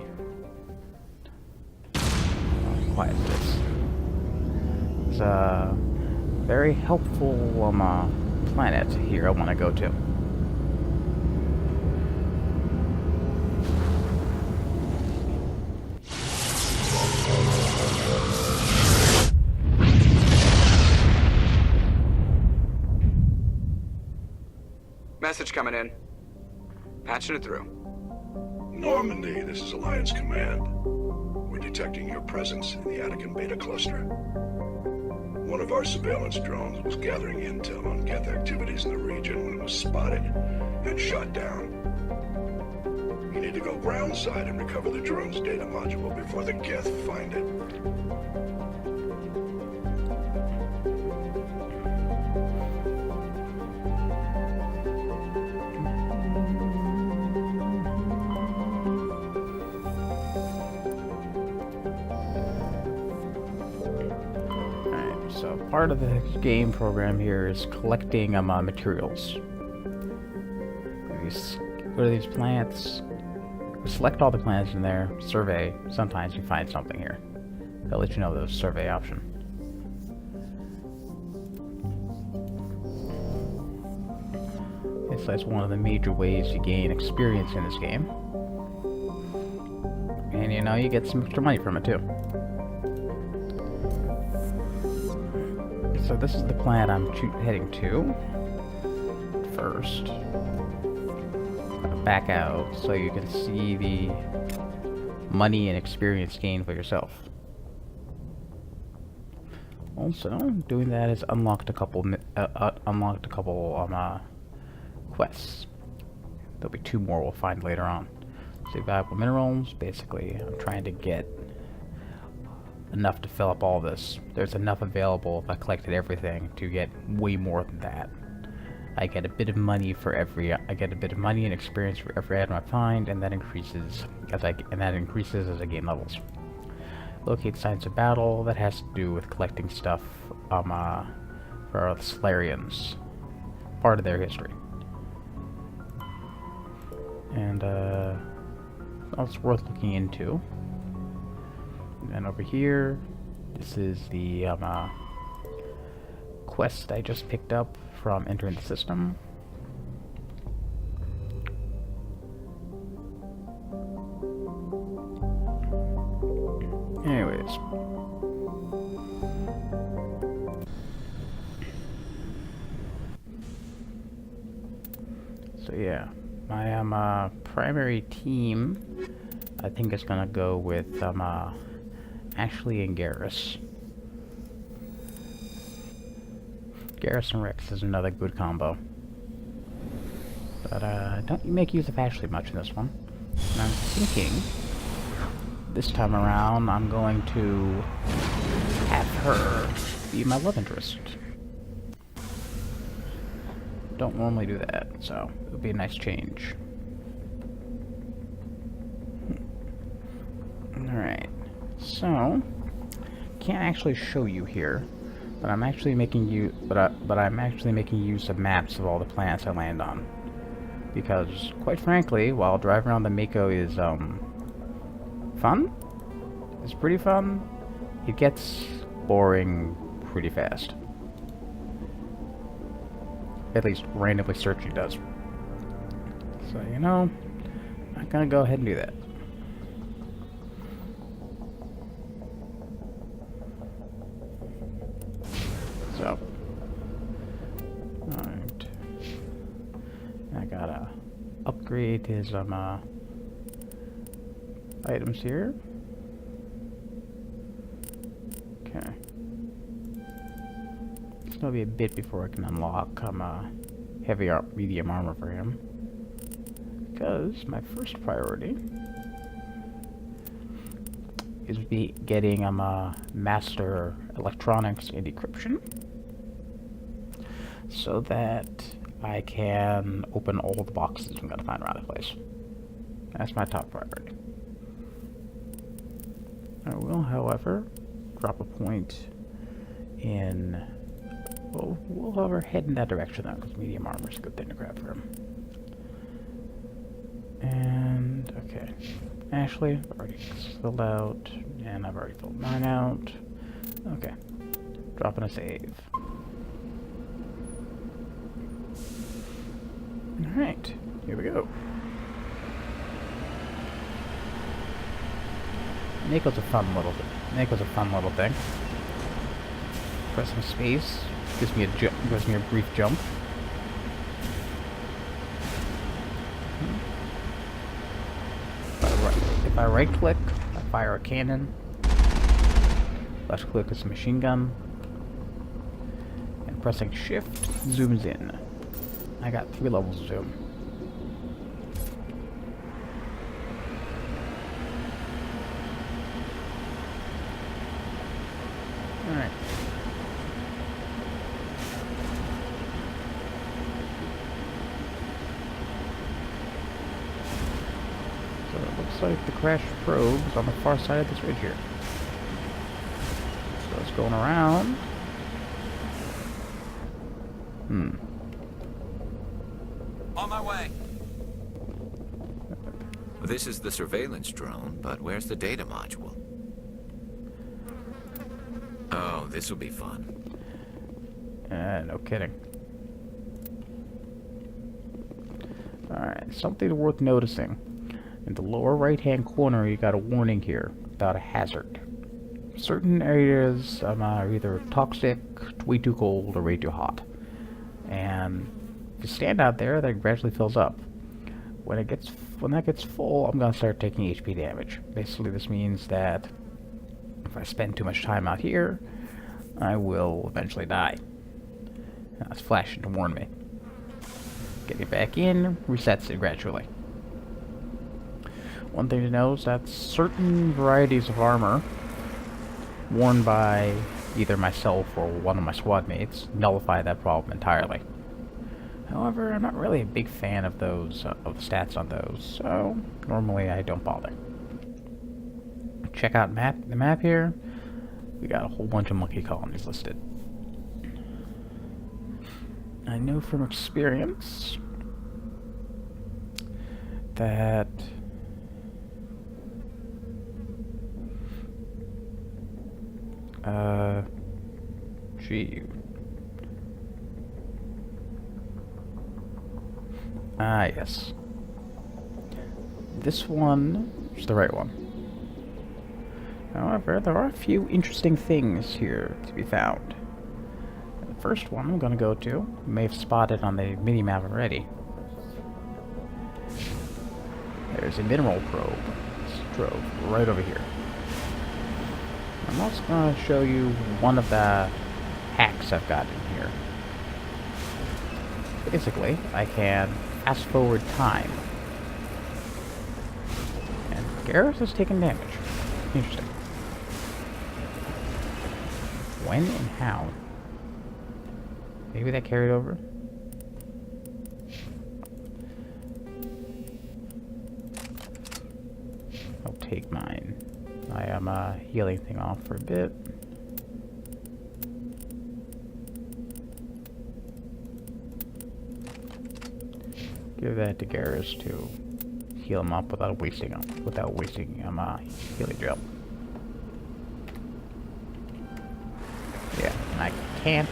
quiet this. It's a very helpful planet here I want to go to. Message coming in. Patching it through. Normandy, this is Alliance Command. We're detecting your presence in the Atican Beta cluster. One of our surveillance drones was gathering intel on Geth activities in the region when it was spotted and shot down. You need to go groundside and recover the drone's data module before the Geth find it. So part of the game program here is collecting materials. Go to these plants, select all the plants in there, survey. Sometimes you find something here. They'll let you know the survey option. That's one of the major ways you gain experience in this game. And you know, you get some extra money from it too. So this is the plant I'm heading to first. Back out so you can see the money and experience gained for yourself. Also, doing that has unlocked a couple quests. There'll be 2 more we'll find later on. So valuable minerals. Basically, I'm trying to get enough to fill up all this. There's enough available if I collected everything to get way more than that. I get a bit of money for every. I get a bit of money and experience for every item I find, and that increases as I gain levels. Locate signs of battle. That has to do with collecting stuff for the Solarians, part of their history. And that's worth looking into. And over here, this is the quest I just picked up from entering the system. Anyways. So yeah, my primary team, I think is gonna go with Ashley and Garrus. Garrus and Rex is another good combo. But don't make use of Ashley much in this one. And I'm thinking this time around I'm going to have her be my love interest. Don't normally do that, so it would be a nice change. Alright. So, can't actually show you here, but I'm actually making use of maps of all the planets I land on, because quite frankly, while driving around the Mako is fun, it's pretty fun, it gets boring pretty fast. At least randomly searching does. So you know, I'm gonna go ahead and do that. So, alright. I gotta upgrade his items here. Okay. It's gonna be a bit before I can unlock medium armor for him. Because my first priority is getting a master electronics and decryption, so that I can open all the boxes I'm gonna find around the place. That's my top priority. I will, however, drop a point in. We'll however head in that direction though, because medium armor is a good thing to grab for him. And okay, Ashley, I've already filled out, and I've already filled mine out. Okay, dropping a save. All right, here we go. Nico's a fun little thing. Pressing space gives me a brief jump. If I right click, I fire a cannon. Left click is a machine gun. And pressing shift zooms in. I got 3 levels of zoom. Alright. So it looks like the crash probe is on the far side of this ridge here. So it's going around. On my way. This is the surveillance drone, but where's the data module? Oh, this will be fun. No kidding. Alright, something worth noticing. In the lower right-hand corner, you got a warning here about a hazard. Certain areas are either toxic, way too cold, or way too hot. And if you stand out there, that gradually fills up. When that gets full, I'm gonna start taking HP damage. Basically, this means that if I spend too much time out here, I will eventually die. Now, it's flashing to warn me. Getting back in resets it gradually. One thing to know is that certain varieties of armor worn by either myself or one of my squad mates nullify that problem entirely. However, I'm not really a big fan of those of the stats on those, so normally I don't bother. Check out the map here. We got a whole bunch of monkey colonies listed. I know from experience that gee. Yes. This one is the right one. However, there are a few interesting things here to be found. The first one I'm going to go to, you may have spotted on the mini-map already. There's a mineral probe right over here. I'm also going to show you one of the hacks I've got in here. Basically, I can fast forward time. And Garrus has taken damage. Interesting. When and how? Maybe that carried over? I'll take mine. I am healing thing off for a bit. Give that to Garrus to heal him up without wasting healing gel. Yeah, and I can't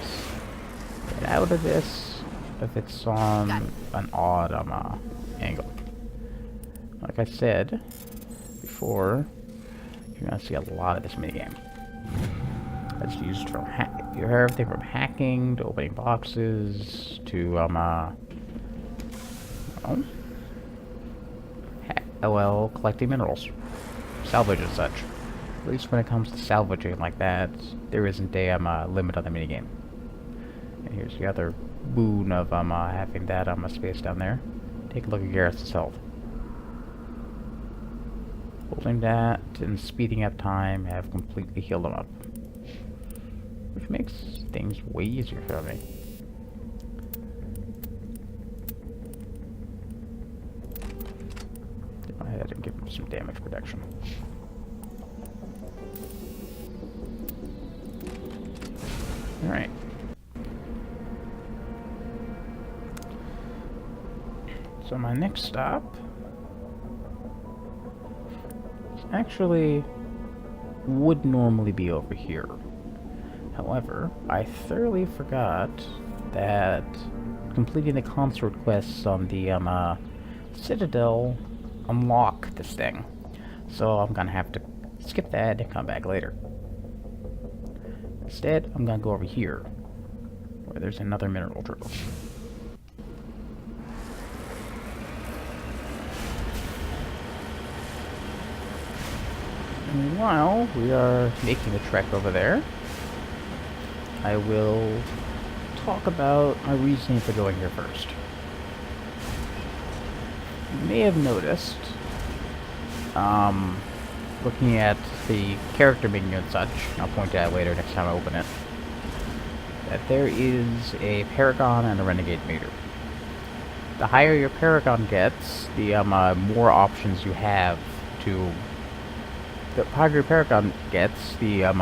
get out of this if it's on an odd angle. Like I said before, you're gonna see a lot of this minigame. It's used from you hear everything from hacking to opening boxes to collecting minerals, salvage and such. At least when it comes to salvaging like that, there isn't a limit on the minigame. And here's the other boon of having that space down there. Take a look at Garrus' health. Holding that and speeding up time have completely healed them up. Which makes things way easier for me. Go ahead and give him some damage protection. Alright. So my next stop actually would normally be over here. However, I thoroughly forgot that completing the consort quests on the Citadel unlock this thing. So I'm gonna have to skip that and come back later. Instead, I'm gonna go over here, where there's another mineral turtle. And while we are making the trek over there, I will talk about my reasoning for going here first. You may have noticed, looking at the character menu and such, and I'll point it out later next time I open it, that there is a Paragon and a Renegade meter. The higher your Paragon gets, the more options you have to... The higher your Paragon gets, the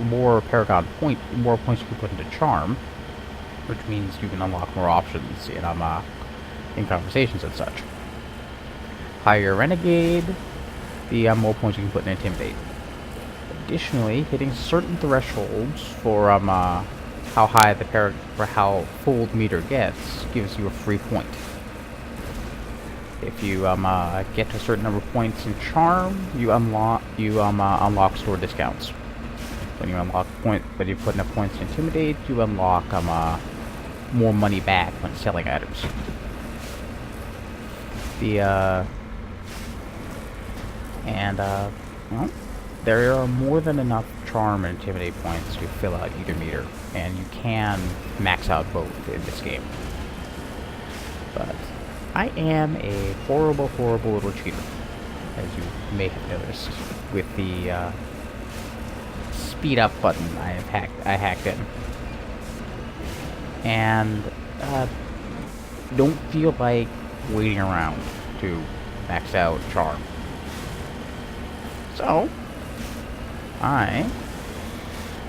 more Paragon more points you can put into Charm, which means you can unlock more options in conversations and such. Higher Renegade, the more points you can put in Intimidate. Additionally, hitting certain thresholds for how high the for how full the meter gets gives you a free point. If you get to a certain number of points in Charm, you unlock store discounts. When you unlock when you put enough points in Intimidate, you unlock more money back when selling items. Well, there are more than enough Charm and Intimidate points to fill out either meter, and you can max out both in this game. But I am a horrible, horrible little cheater, as you may have noticed, with the speed up button I hacked in, and don't feel like waiting around to max out Charm. So I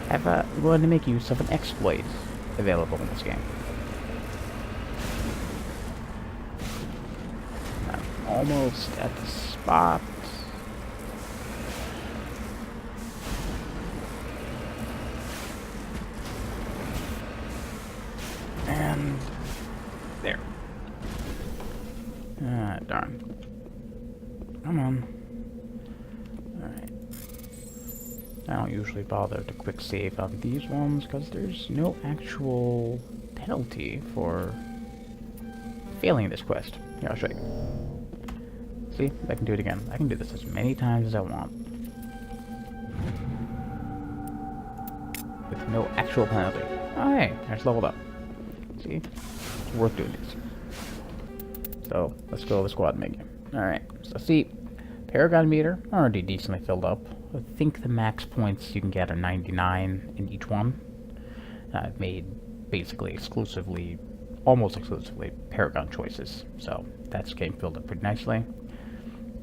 have going to make use of an exploit available in this game. I'm almost at the spot. And there. Ah, darn. Come on. Alright. I don't usually bother to quick save on these ones because there's no actual penalty for failing this quest. Here, I'll show you. See? I can do it again. I can do this as many times as I want. With no actual penalty. Oh hey, I just leveled up. See? It's worth doing this. So, let's go to the squad menu. Alright, so see, Paragon meter, already decently filled up. I think the max points you can get are 99 in each one. I've made basically exclusively, almost exclusively, Paragon choices. So, that's getting filled up pretty nicely.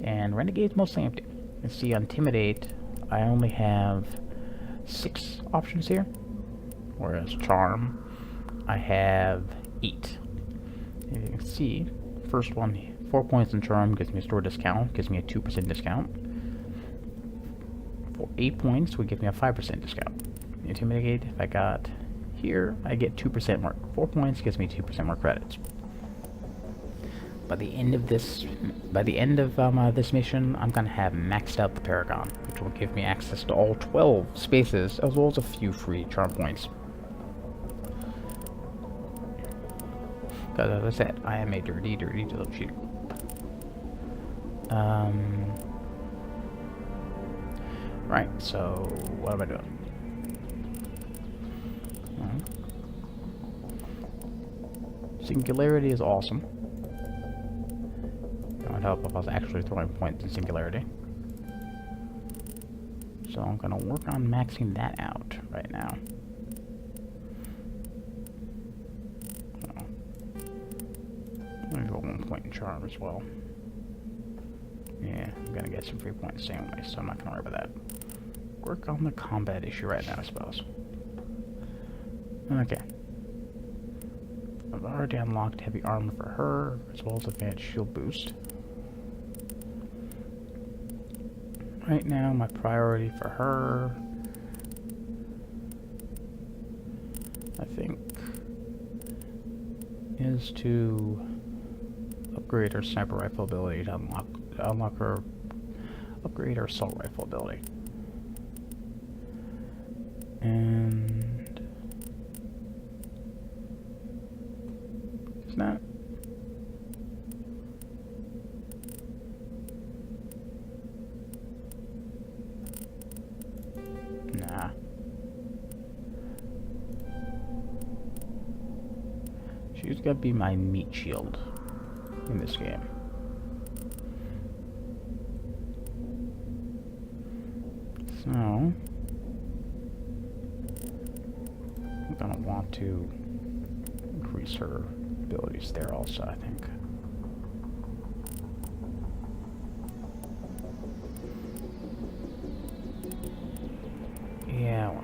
And Renegade's mostly empty. You can see on Intimidate, I only have 6 options here. Whereas Charm, I have 8. As you can see, first one, 4 points in Charm gives me a store discount, gives me a 2% discount. For 8 points would give me a 5% discount. Intimidate, if I got here, I get 2% more. 4 points gives me 2% more credits. By the end of this, this mission, I'm gonna have maxed out the Paragon, which will give me access to all 12 spaces, as well as a few free Charm points. Because as I said, I am a dirty, dirty little cheater. Right, so what am I doing? Singularity is awesome. That would help if I was actually throwing points in Singularity. So I'm gonna work on maxing that out right now. Let me go 1 point in charm as well. Yeah, I'm gonna get some free points anyway, so I'm not gonna worry about that. Work on the combat issue right now, I suppose. Okay. I've already unlocked heavy armor for her, as well as advanced shield boost. Right now, my priority for her, I think, is to upgrade her sniper rifle ability to unlock her, upgrade her assault rifle ability. And is that? Nah. She's gotta be my meat shield in this game. So I'm gonna want to increase her abilities there also, I think. Yeah, well,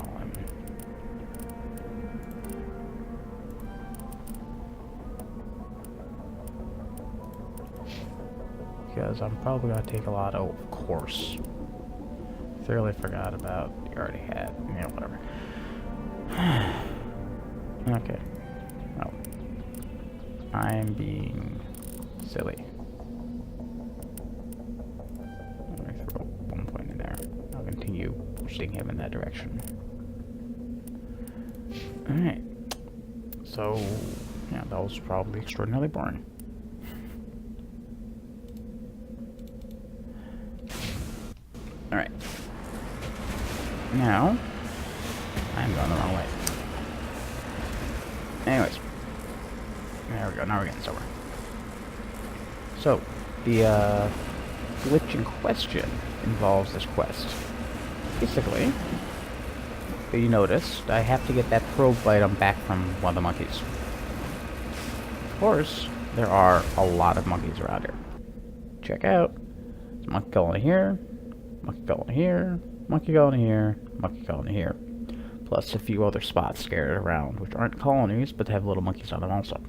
because I'm probably gonna take a lot of course. Thoroughly forgot about you already had, you know, whatever. Okay. Oh. I'm being silly. Let me throw 1 point in there. I'll continue pushing him in that direction. Alright. So, yeah, that was probably extraordinarily boring. Alright. Now, I'm going the wrong way. Anyways. There we go, now we're getting somewhere. So, the glitch in question involves this quest. Basically, you noticed, I have to get that probe item back from one of the monkeys. Of course, there are a lot of monkeys around here. Check out. There's a monkey colony here, monkey colony here, monkey colony here, monkey colony here. Plus a few other spots scattered around, which aren't colonies, but have little monkeys on them also.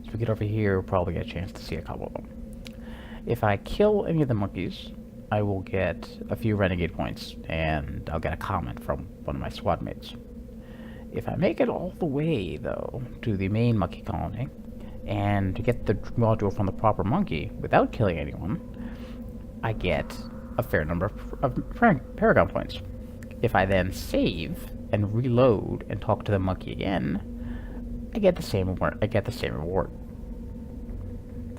As we get over here, we'll probably get a chance to see a couple of them. If I kill any of the monkeys, I will get a few renegade points, and I'll get a comment from one of my squad mates. If I make it all the way, though, to the main monkey colony, and to get the module from the proper monkey without killing anyone, I get a fair number of Paragon points. If I then save and reload and talk to the monkey again, I get the same reward.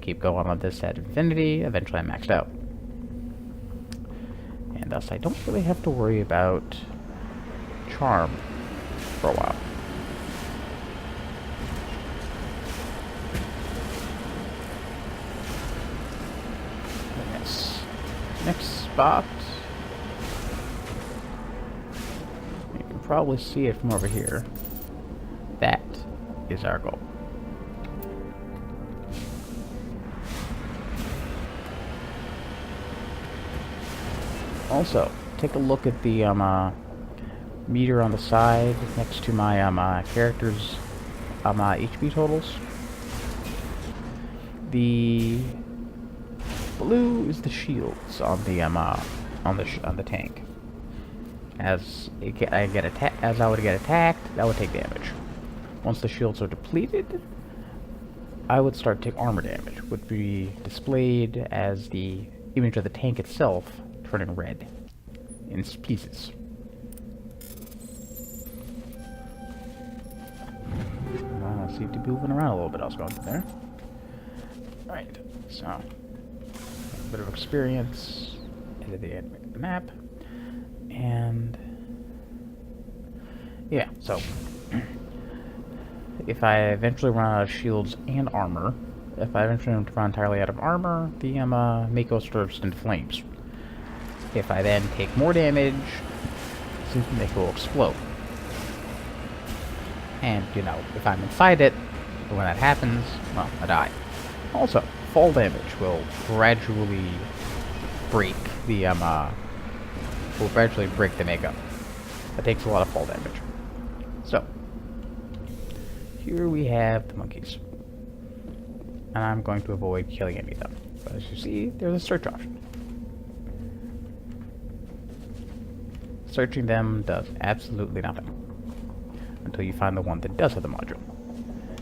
Keep going on this at infinity. Eventually, I'm maxed out, and thus I don't really have to worry about charm for a while. Yes. Next spot. You can probably see it from over here. That is our goal. Also, take a look at the meter on the side next to my character's HP totals. The blue is the shields on the tank. As I would get attacked, that would take damage. Once the shields are depleted, I would start to take armor damage, which would be displayed as the image of the tank itself turning red in pieces. I seem to be moving around a little bit. I was going through there. Alright, so a bit of experience into the map, and yeah, so if I eventually run out of shields and armor, if I eventually run entirely out of armor, the Mako bursts into flames. If I then take more damage, they will explode. And, you know, if I'm inside it, when that happens, well, I die. Also, fall damage will gradually break the, makeup. That takes a lot of fall damage. So, here we have the monkeys. And I'm going to avoid killing any of them. But as you see, there's a search option. Searching them does absolutely nothing. Until you find the one that does have the module.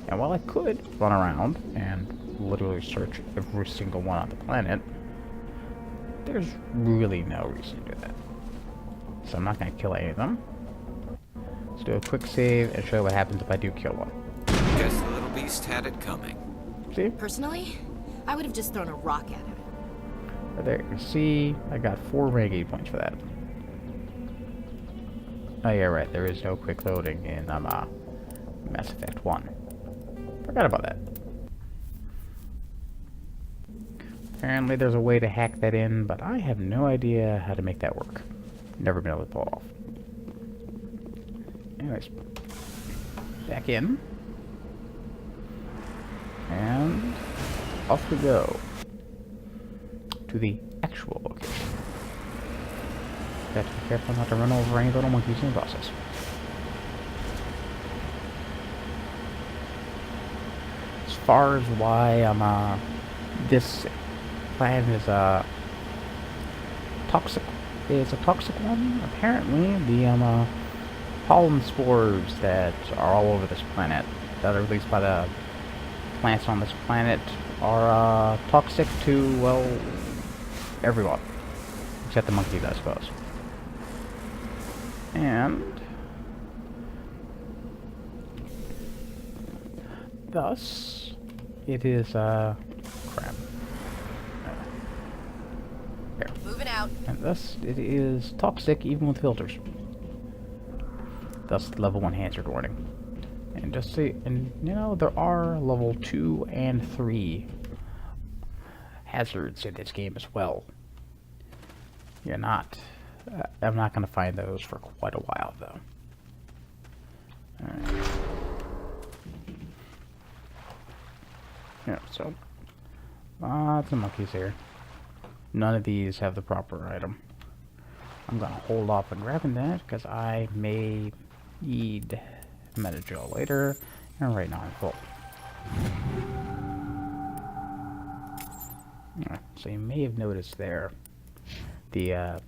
And while I could run around and literally search every single one on the planet, there's really no reason to do that. So I'm not going to kill any of them. Let's do a quick save and show you what happens if I do kill one. Guess the little beast had it coming. See? Personally, I would have just thrown a rock at him. Right there, you can see I got 4 renegade points for that. Oh yeah, right, there is no quick loading in Mass Effect 1. Forgot about that. Apparently there's a way to hack that in, but I have no idea how to make that work. Never been able to pull it off. Anyways, back in. And off we go to the actual location. Got to be careful not to run over any little monkeys in the process. As far as why this plan is toxic is a toxic one, apparently the pollen spores that are all over this planet that are released by the plants on this planet are toxic to, well, everyone except the monkeys, I suppose. And thus it is crap. Here. Moving out. And thus it is toxic even with filters. Thus level 1 hazard warning. And just see, and you know, there are level 2 and 3 hazards in this game as well. You're not. I'm not going to find those for quite a while, though. Alright. Yeah, so lots of monkeys here. None of these have the proper item. I'm going to hold off on grabbing that because I may need Metagel later, and right now I'm full. Alright, so you may have noticed there the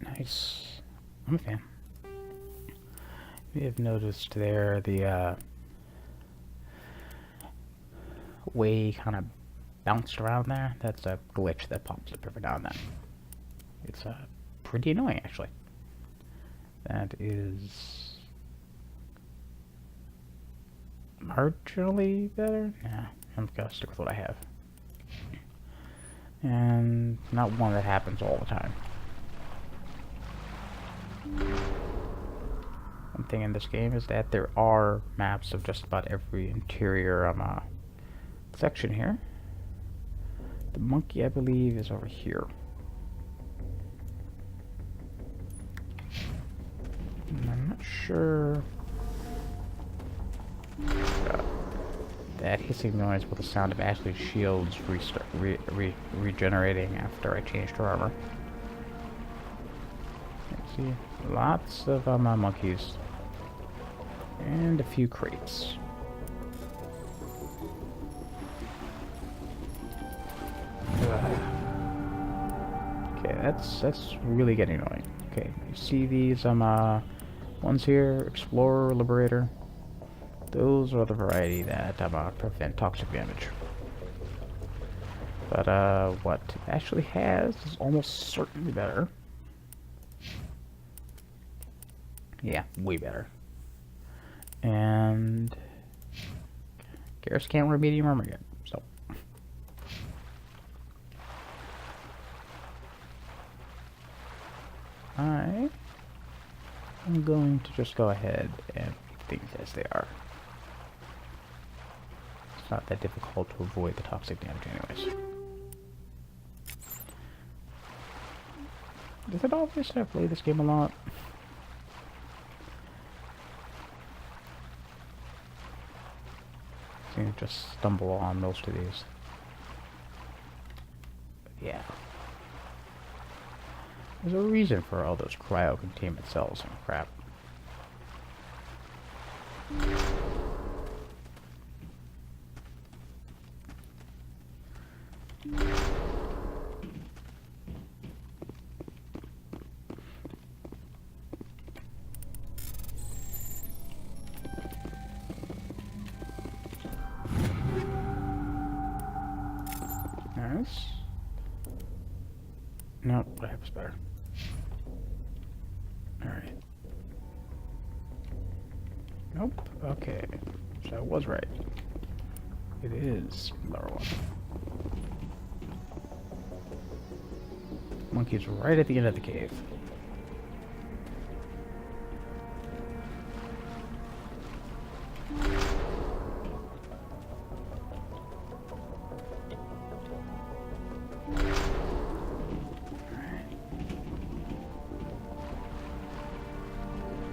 nice. I'm a fan. You may have noticed there the way kind of bounced around there. That's a glitch that pops up every now and then. It's pretty annoying, actually. That is marginally better. Yeah, I'm gonna stick with what I have. And not one that happens all the time. One thing in this game is that there are maps of just about every interior section here. The monkey, I believe, is over here. And I'm not sure. That hissing noise with the sound of Ashley's shields regenerating after I changed her armor. Let's see, lots of monkeys and a few crates. Okay, that's really getting annoying. Okay, you see these ones here, Explorer, Liberator. Those are the variety that prevent toxic damage. But what it actually has is almost certainly better. Yeah, way better. And Garrus can't wear medium armor yet, so. I'm going to just go ahead and leave things as they are. It's not that difficult to avoid the toxic damage anyways. Is it obvious that I play this game a lot? I seem to just stumble on most of these. But yeah. There's a reason for all those cryo-containment cells and crap. Nice. No, what happens better. Alright. Nope. Okay. So I was right. It is lower one. Monkey's right at the end of the cave.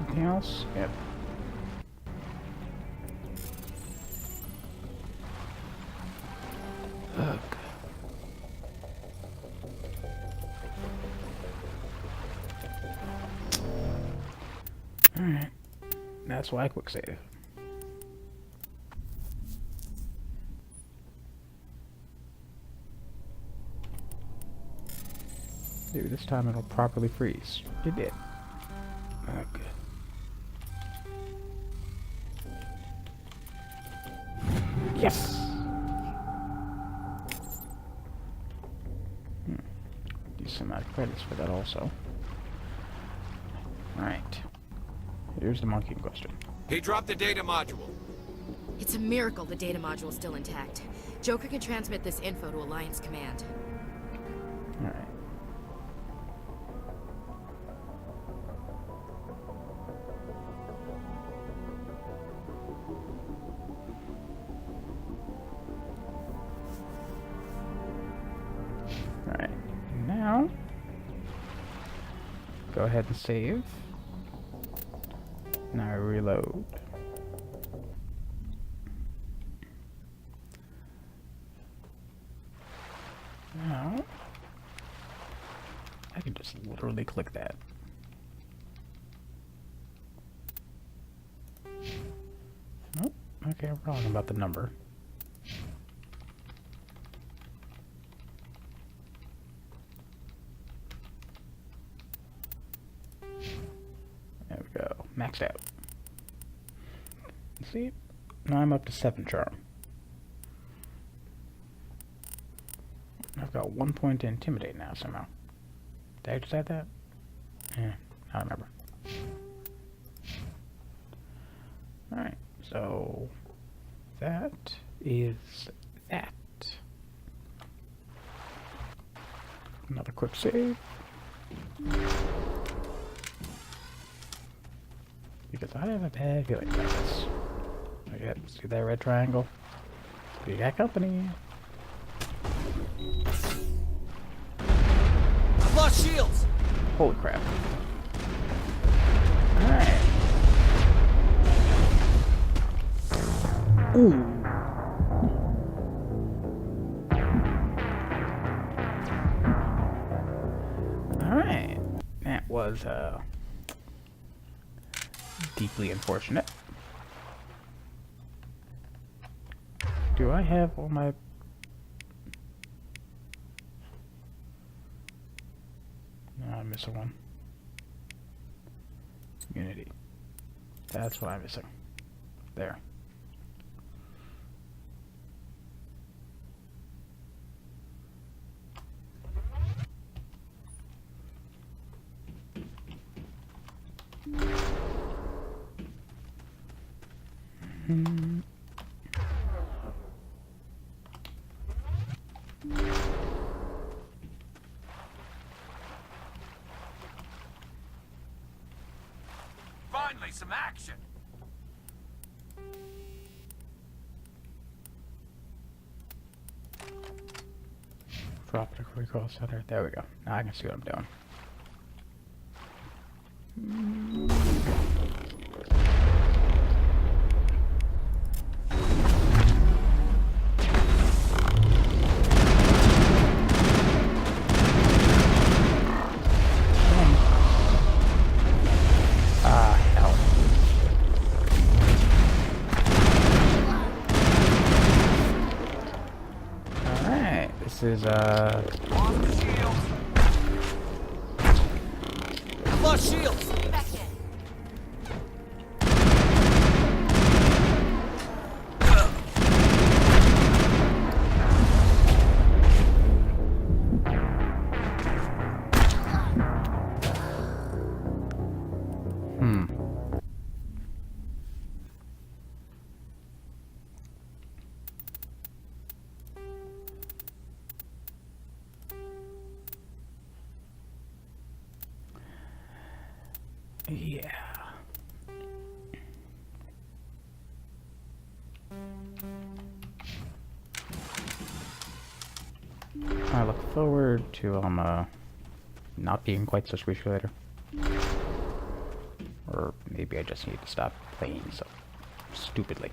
Anything else? Yep. Ugh. Alright. That's why I quick save. Maybe this time it'll properly freeze. It did. Okay. Yes! Decent amount of credits for that also. Alright. Here's the monkey in question. He dropped the data module. It's a miracle the data module's still intact. Joker can transmit this info to Alliance Command. Alright. Alright. Now, go ahead and save. Now reload. Now, I can just literally click that. Nope. Okay, I'm wrong about the number. There we go. Maxed out. See? Now I'm up to 7 charm. I've got 1 point to intimidate now somehow. Did I just add that? Yeah, I don't remember. Alright, so that is that. Another quick save. Because I have a bad feeling about this. Okay, see that red triangle? We got company. I've lost shields! Holy crap. Alright. Ooh. Alright. That was, deeply unfortunate. Do I have all my... No, I'm missing one. Unity. That's what I'm missing. There. Finally, some action! Tropical Recall Center. There we go. Now I can see what I'm doing. This is Lost shields! yeah. I look forward to not being quite so squishy later. Or maybe I just need to stop playing so stupidly.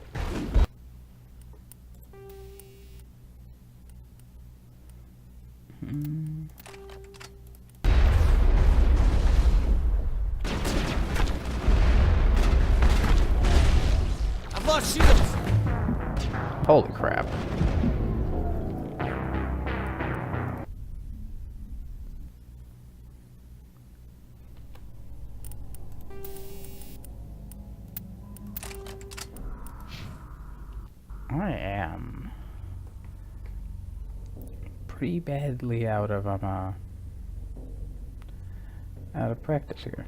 I've lost shields! Holy crap. I am pretty badly out of practice here.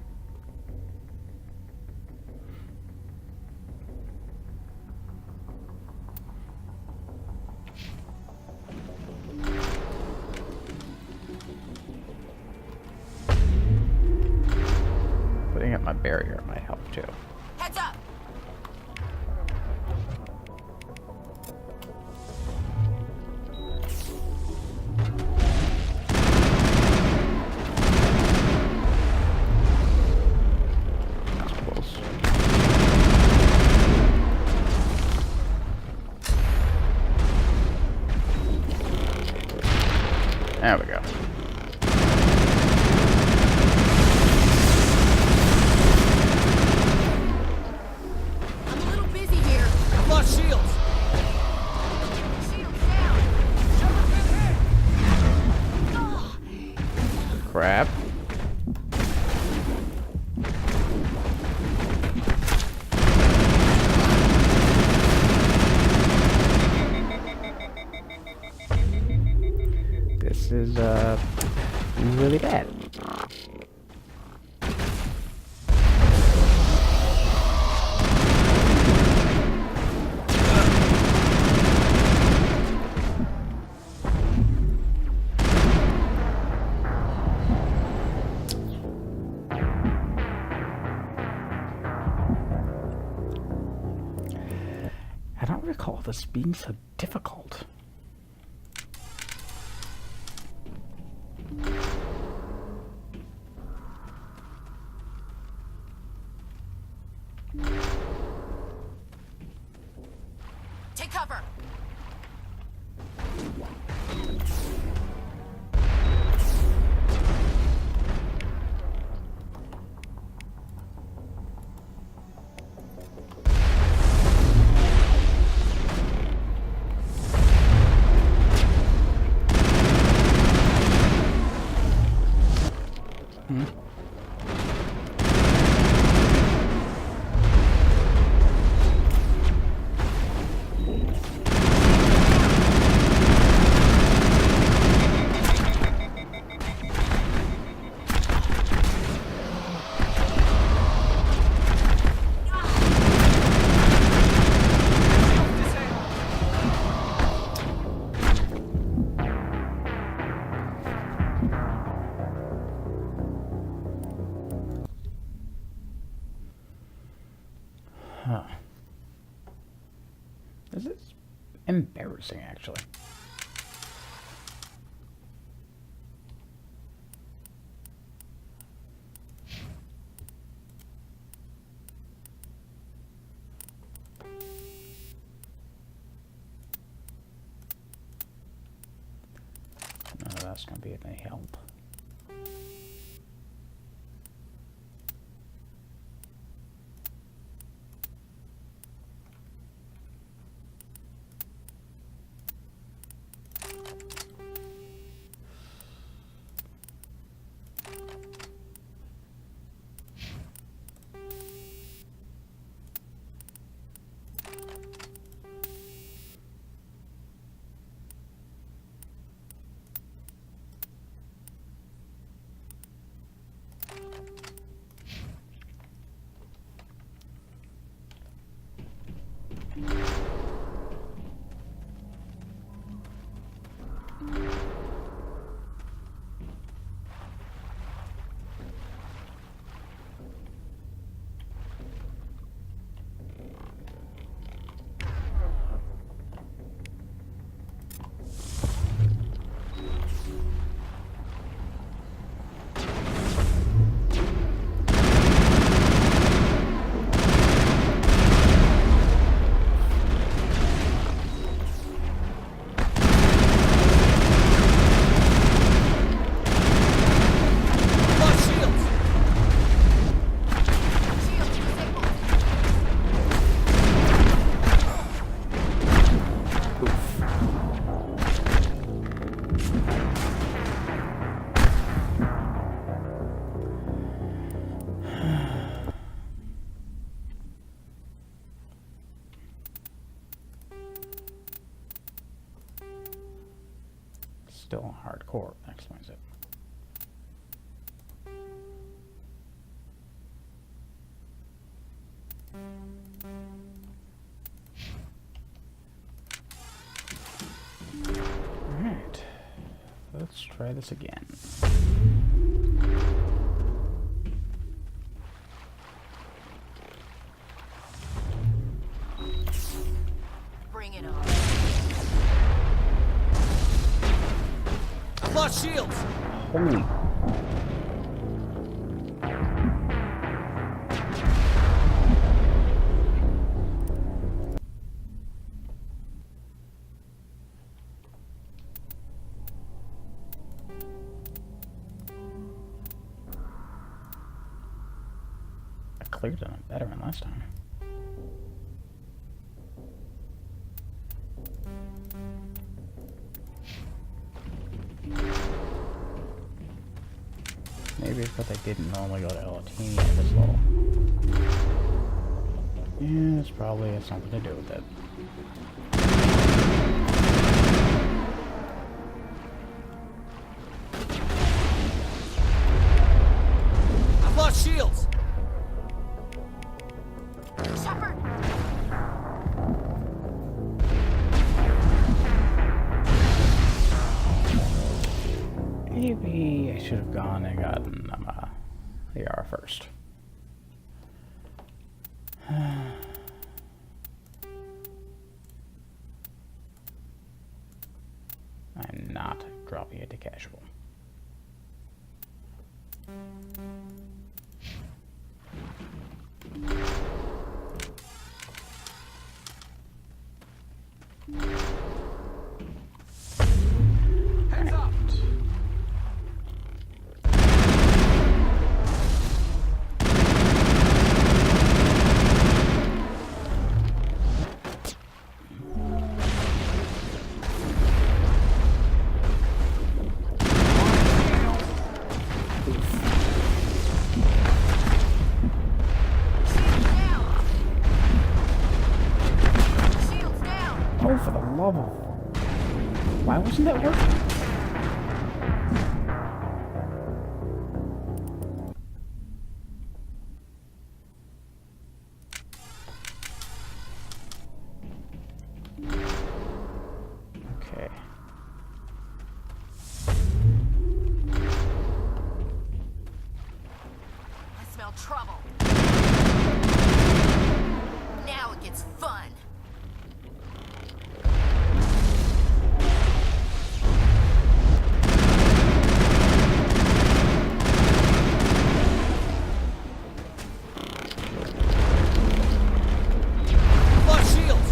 Putting up my barrier might help too. Heads up! There we go. I'm a little busy here. I've lost shields! Shields down! Crap. This is really bad. I don't recall this being so difficult. Take cover! Huh. This is embarrassing, actually. that's gonna be of any help. Still hardcore, that explains it. Alright, let's try this again. Bring it on. I've lost shields! Holy. I cleared them better than last time. Maybe it's because I didn't normally go to Eletania at this level. Yeah, it's probably has something to do with it. I've lost shields! Shepard! Maybe I should have gone and gotten the R first. I'm not dropping it to casual. Heads up! Oh, for the love of... Why wasn't that working? Okay. I smell trouble. Now it gets fun. Lost shields!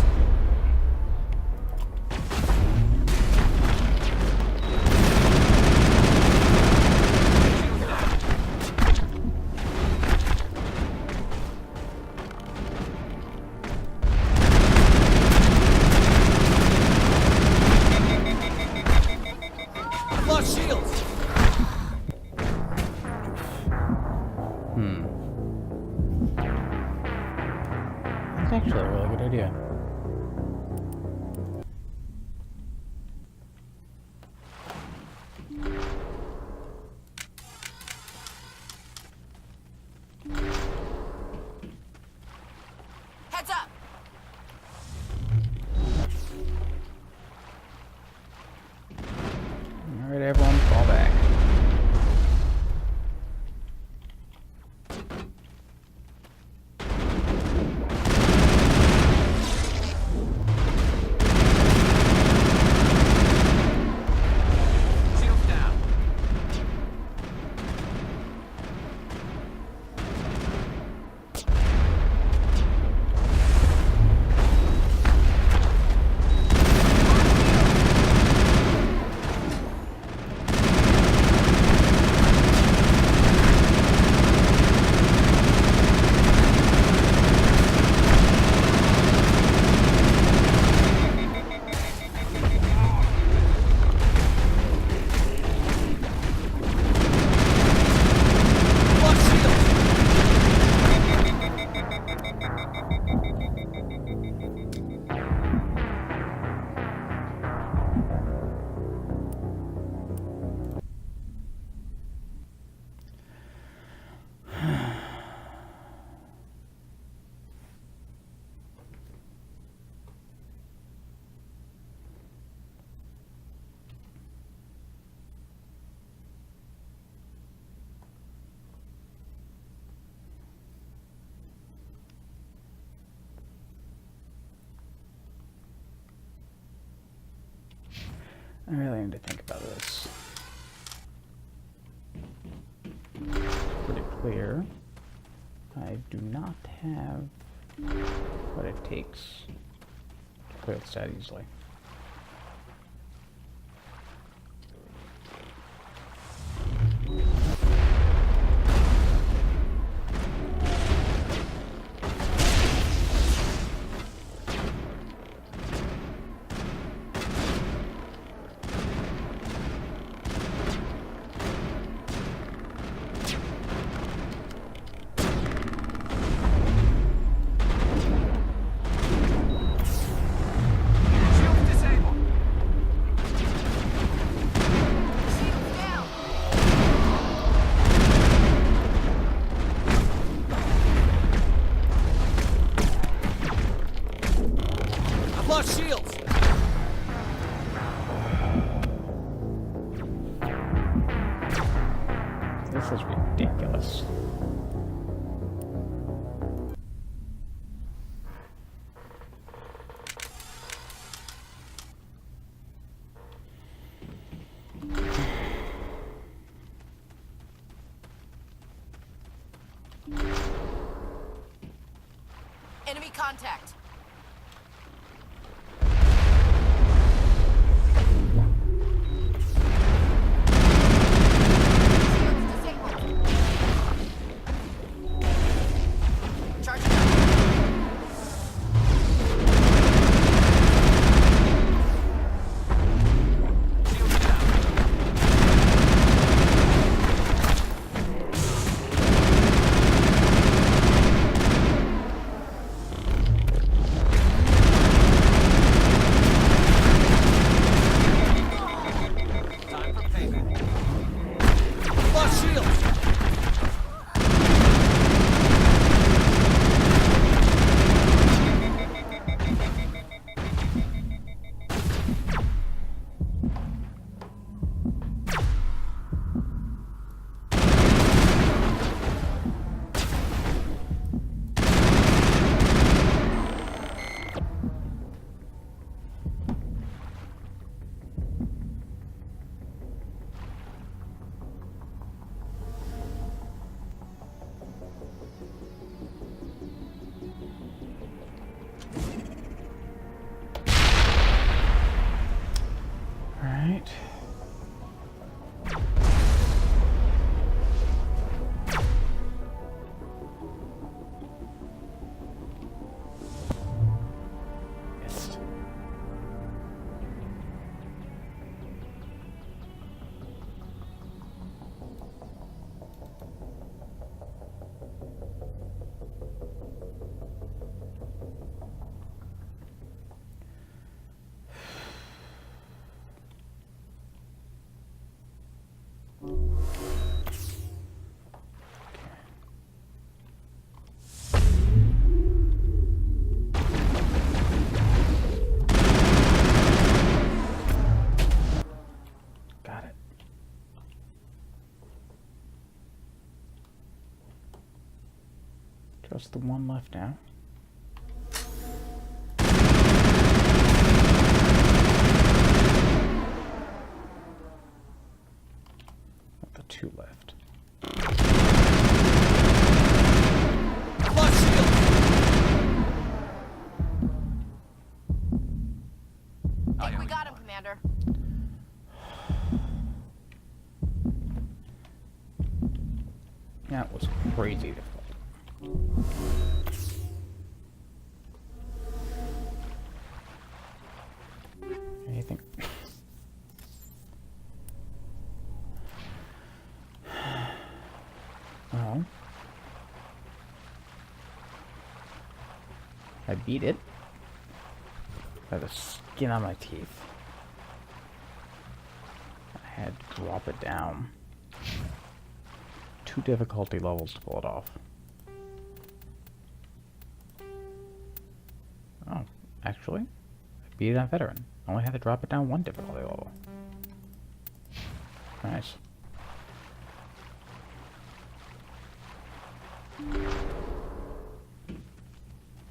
idea. Heads up! Alright, everyone, fall back. Shields down. I really need to think about this. Pretty clear. I do not have what it takes to clear this out easily. This is ridiculous. Enemy contact. Just the one left now. The two left. I think we got him, Commander. That was crazy difficult. Anything? Oh. I beat it by the skin on my teeth. I had to drop it down. 2 difficulty levels to pull it off. Oh, actually, I beat it on veteran. I only had to drop it down 1 difficulty level. Nice.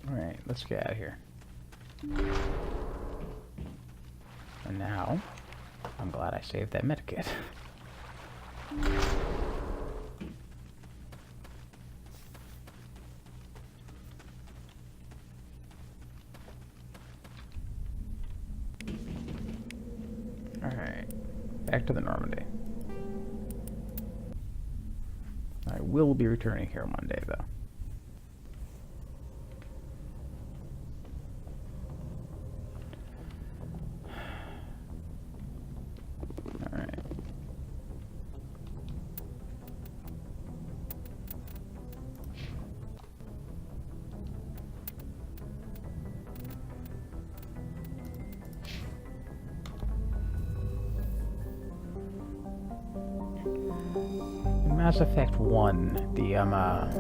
Alright, let's get out of here. And now, I'm glad I saved that medikit. Alright, back to the Normandy. I will be returning here Monday, though. Alright. Mass Effect 1, the Mass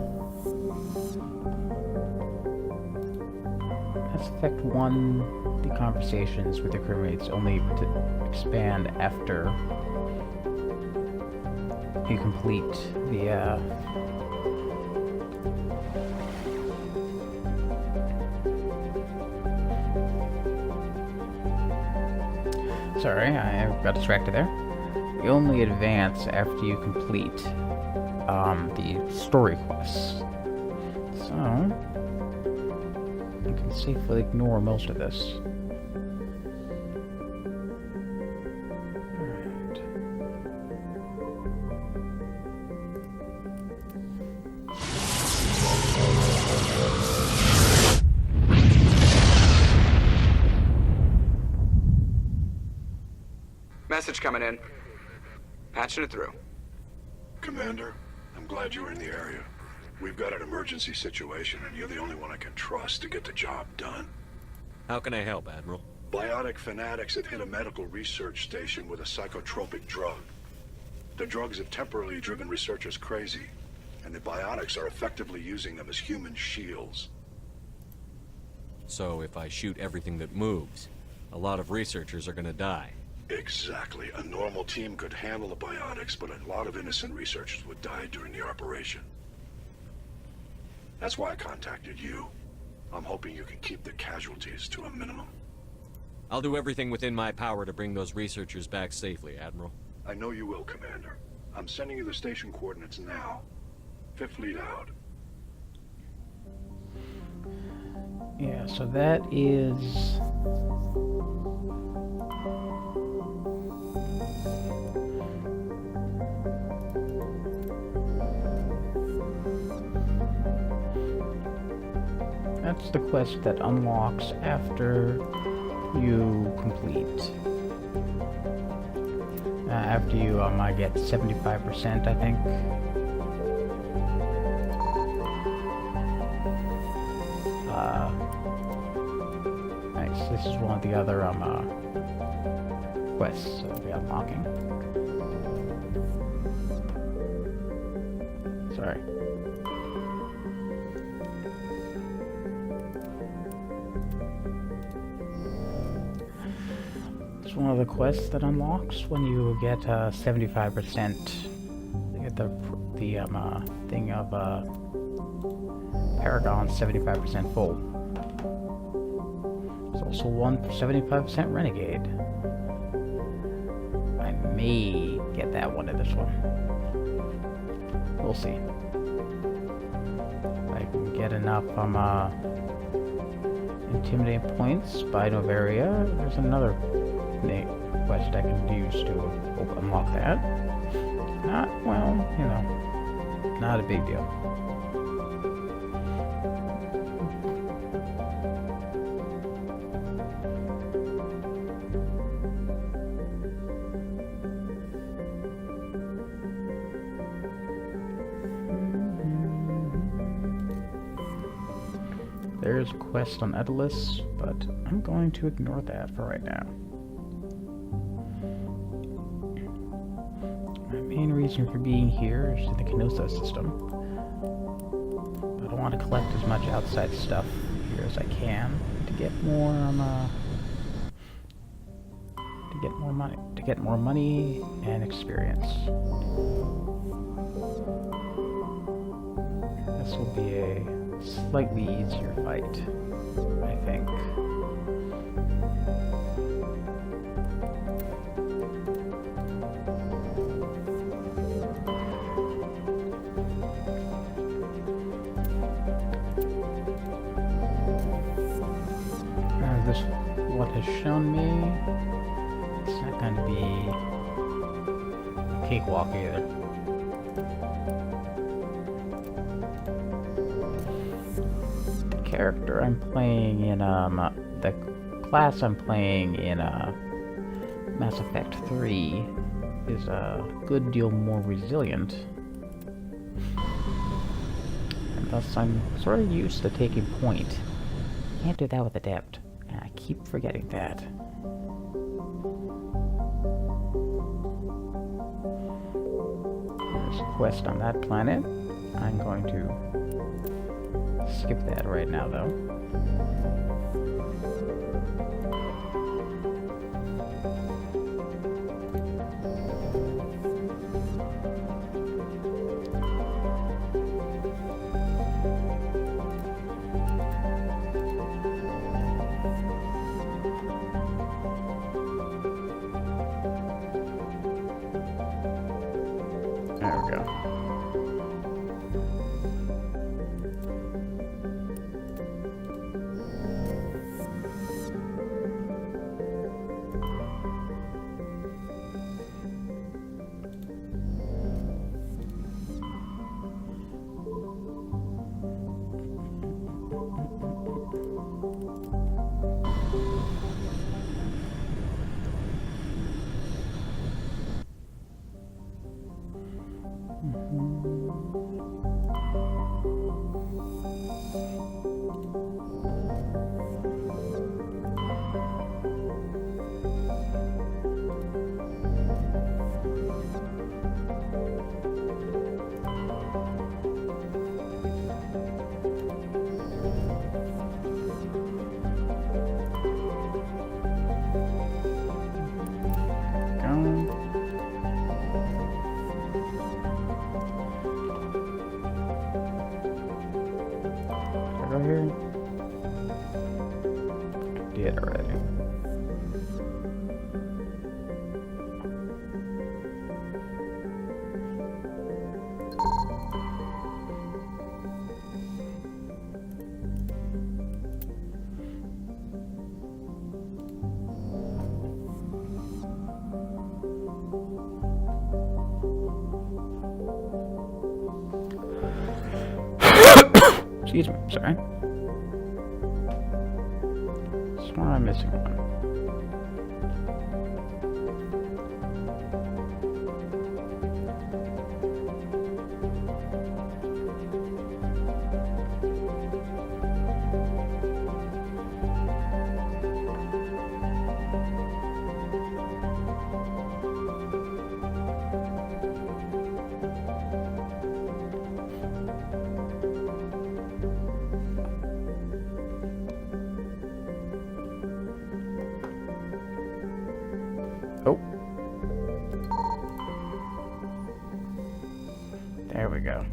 Effect 1, the conversations with the crewmates only to expand after you complete the sorry, I got distracted there. You only advance after you complete the story quests. So you can safely ignore most of this. Alright. Message coming in. Patching it through. Commander, I'm glad you were in the area. We've got an emergency situation, and you're the only one I can trust to get the job done. How can I help, Admiral? Biotic fanatics have hit a medical research station with a psychotropic drug. The drugs have temporarily driven researchers crazy, and the biotics are effectively using them as human shields. So if I shoot everything that moves, a lot of researchers are gonna die. Exactly. A normal team could handle the biotics, but a lot of innocent researchers would die during the operation. That's why I contacted you. I'm hoping you can keep the casualties to a minimum. I'll do everything within my power to bring those researchers back safely, Admiral. I know you will, Commander. I'm sending you the station coordinates now. 5th Fleet out. Yeah, so that is... That's the quest that unlocks after you complete. After you I get 75%, I think. Nice. This is one of the other quests I'll be unlocking. Sorry. It's one of the quests that unlocks when you get 75%. You get get the thing of Paragon 75% full. There's also one 75% Renegade. I may get that one in this one. We'll see. If I can get enough intimidating points by Novaria, there's another quest I can use to unlock that. Not, well, you know, not a big deal. There's a quest on Edelus, but I'm going to ignore that for right now. My main reason for being here is in the Kenosa system. But I want to collect as much outside stuff here as I can to get more money and experience. This will be a slightly easier fight, I think. As this what has shown me, it's not going to be a cakewalk either. Character I'm playing in the class I'm playing in Mass Effect 3 is a good deal more resilient, and thus I'm sort of used to taking point. Can't do that with Adept, and I keep forgetting that. There's a quest on that planet. I'm going to skip that right now, though. There we go. Here? Did already. Excuse me, sorry. Swear I'm missing one. There we go.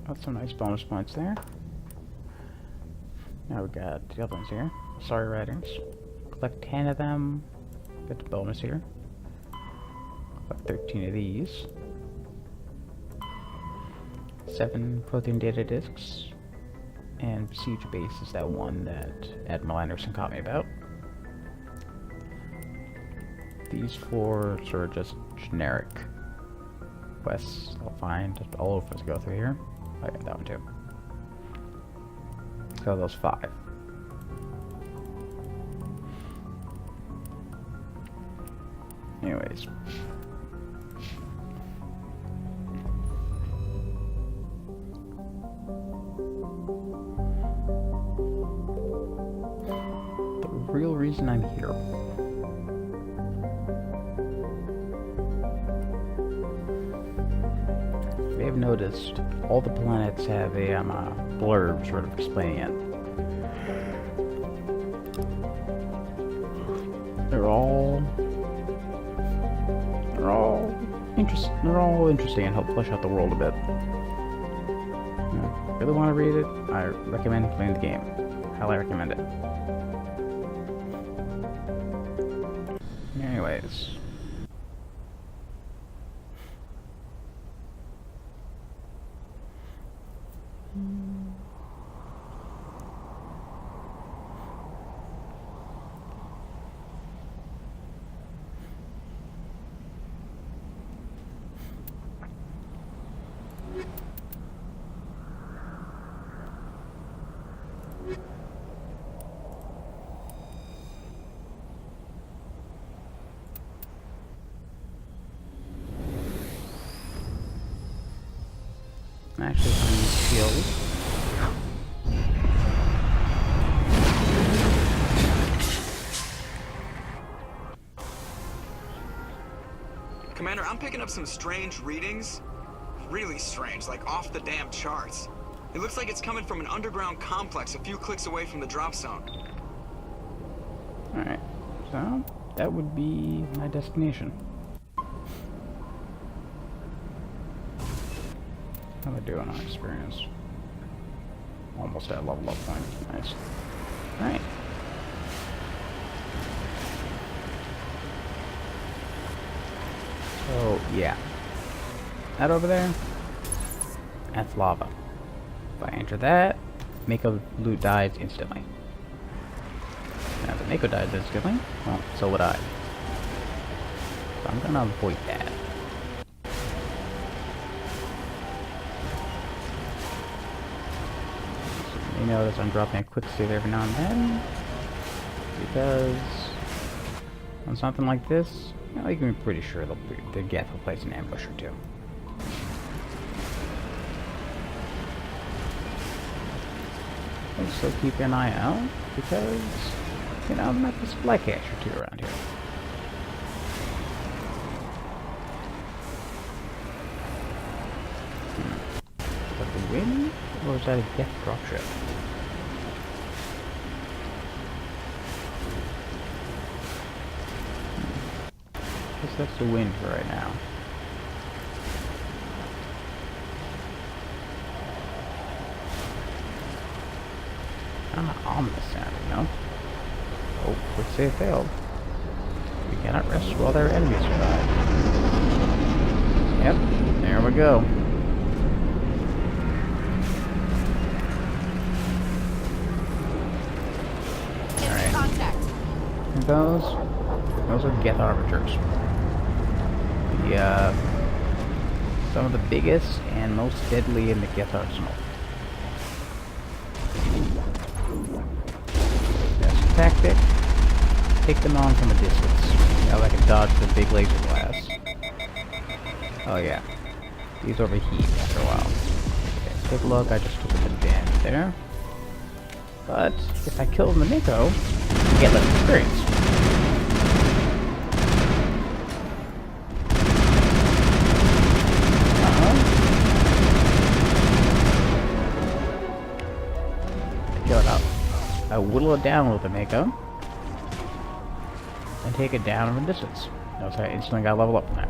Got some nice bonus points there. Now we got the other ones here. Sorry writings. Collect 10 of them. Get the bonus here. Collect 13 of these. 7 protein data discs. And Siege Base is that one that Admiral Anderson caught me about. These 4 sort of just generic quests I'll find all over to go through here. Oh yeah, that one too. So those 5. Anyways. The real reason I'm here. You may have noticed all the planets have a blurb sort of explaining it. They're all interesting and help flesh out the world a bit. If you really want to read it, I recommend playing the game. Highly recommend it. Anyways. Actually, some skills. Commander, I'm picking up some strange readings. Really strange, like off the damn charts. It looks like it's coming from an underground complex a few clicks away from the drop zone. Alright, so that would be my destination. How am I doing on experience? Almost at level up point. Nice. Alright. So, yeah. That over there, that's lava. If I enter that, Mako loot dies instantly. Now, if the Mako dies instantly, well, so would I. So I'm gonna avoid that. So you notice I'm dropping a quick save every now and then, because on something like this, you know, you can be pretty sure the Geth will place an ambush or two. So keep an eye out, because, you know, there might be a supply cache or two around here. Is that the wind, or is that a Geth dropship? I guess that's the wind for right now. Kind of ominous sounding, no? Oh, quick save failed. We cannot rest while their enemies survive. Yep, there we go. Alright. Contact. And those are Geth Arbiters. Some of the biggest and most deadly in the Geth arsenal. Tactic, take them on from a distance. Now I can dodge the big laser blast. Oh yeah, these overheat after a while. Okay, quick look, I just took a bit of damage there. But if I kill the Mako, I get less experience. chill it out. I whittle it down with the Mako. And take it down from a distance. Notice I instantly got level up from that.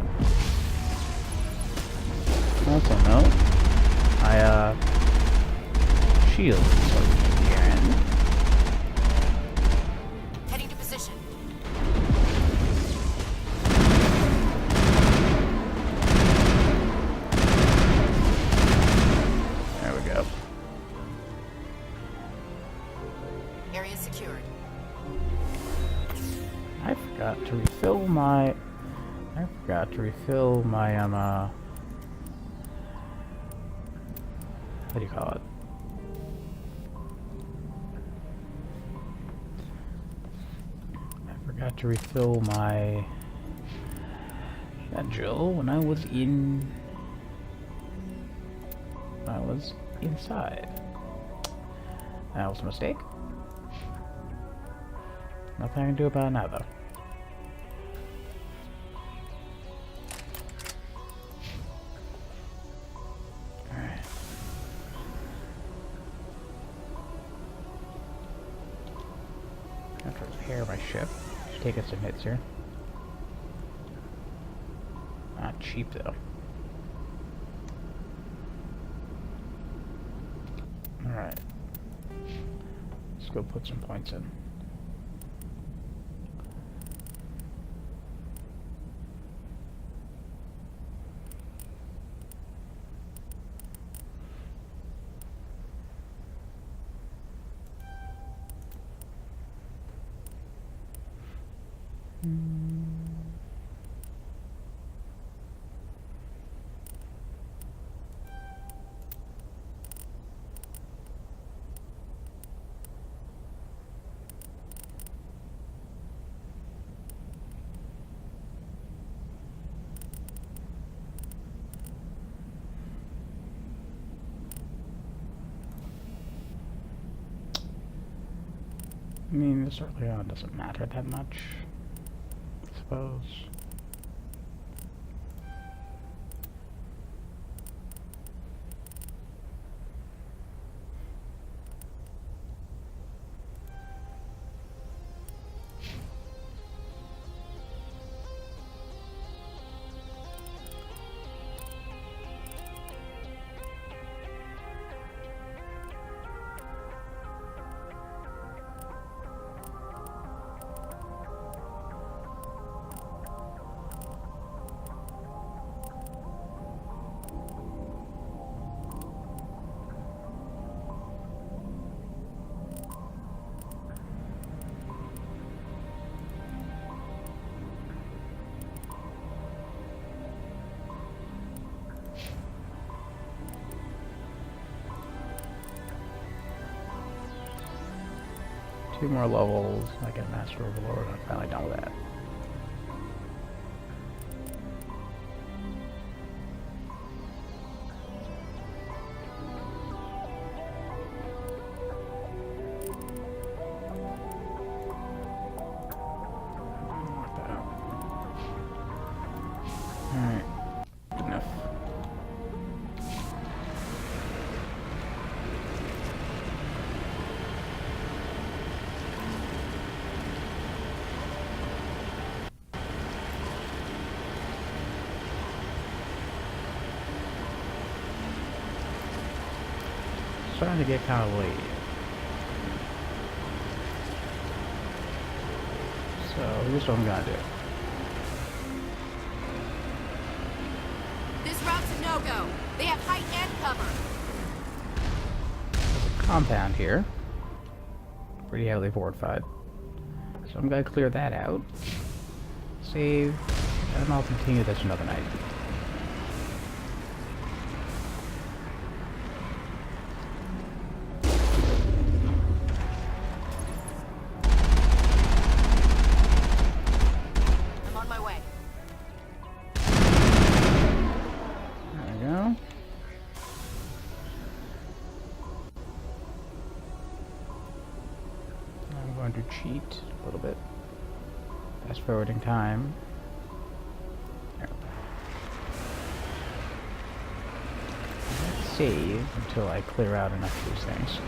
Also note, I shield so again. Heading to position. There we go. Area secured. I forgot to refill my what do you call it? I forgot to refill my Angel when I was inside. That was a mistake. Nothing I can do about it now, though. Alright. Have to repair my ship. Should take us some hits here. Not cheap, though. Alright. Let's go put some points in. I mean, this early on doesn't matter that much, I suppose. Two more levels, I get Master Overlord, I'm finally done with that. Alright, good enough. Starting to get kind of late. So here's what I'm gonna do. This route's a no-go. They have height and cover. There's a compound here. Pretty heavily fortified. So I'm gonna clear that out. Save. And then I'll continue this another night. Cheat a little bit. Fast forwarding time. There. Let's save until I clear out enough of these things.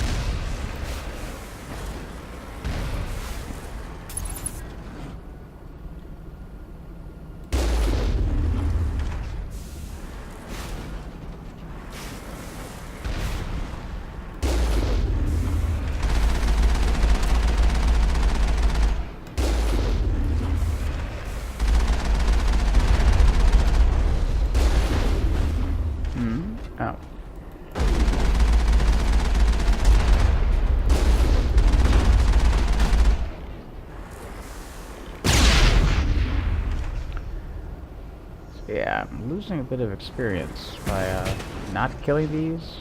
Yeah, I'm losing a bit of experience by not killing these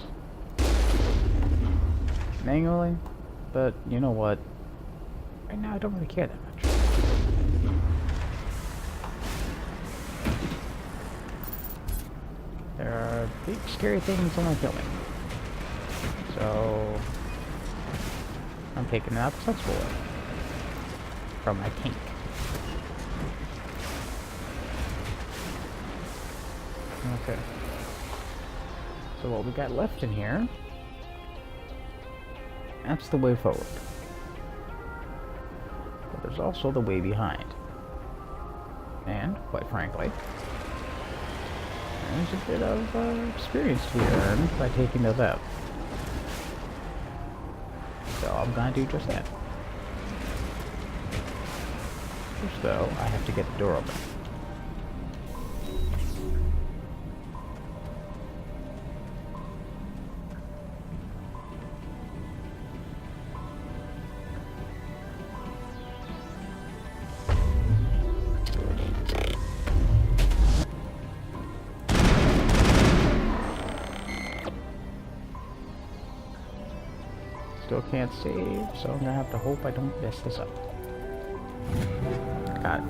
manually, but you know what? Right now I don't really care that much. There are big scary things on my building, so I'm taking it out the sensible way from my tank. Okay. So what we got left in here, that's the way forward. But there's also the way behind. And, quite frankly, there's a bit of experience to be earned by taking those out. So I'm gonna do just that. First though, I have to get the door open. Still can't save, so I'm gonna have to hope I don't mess this up. Got it.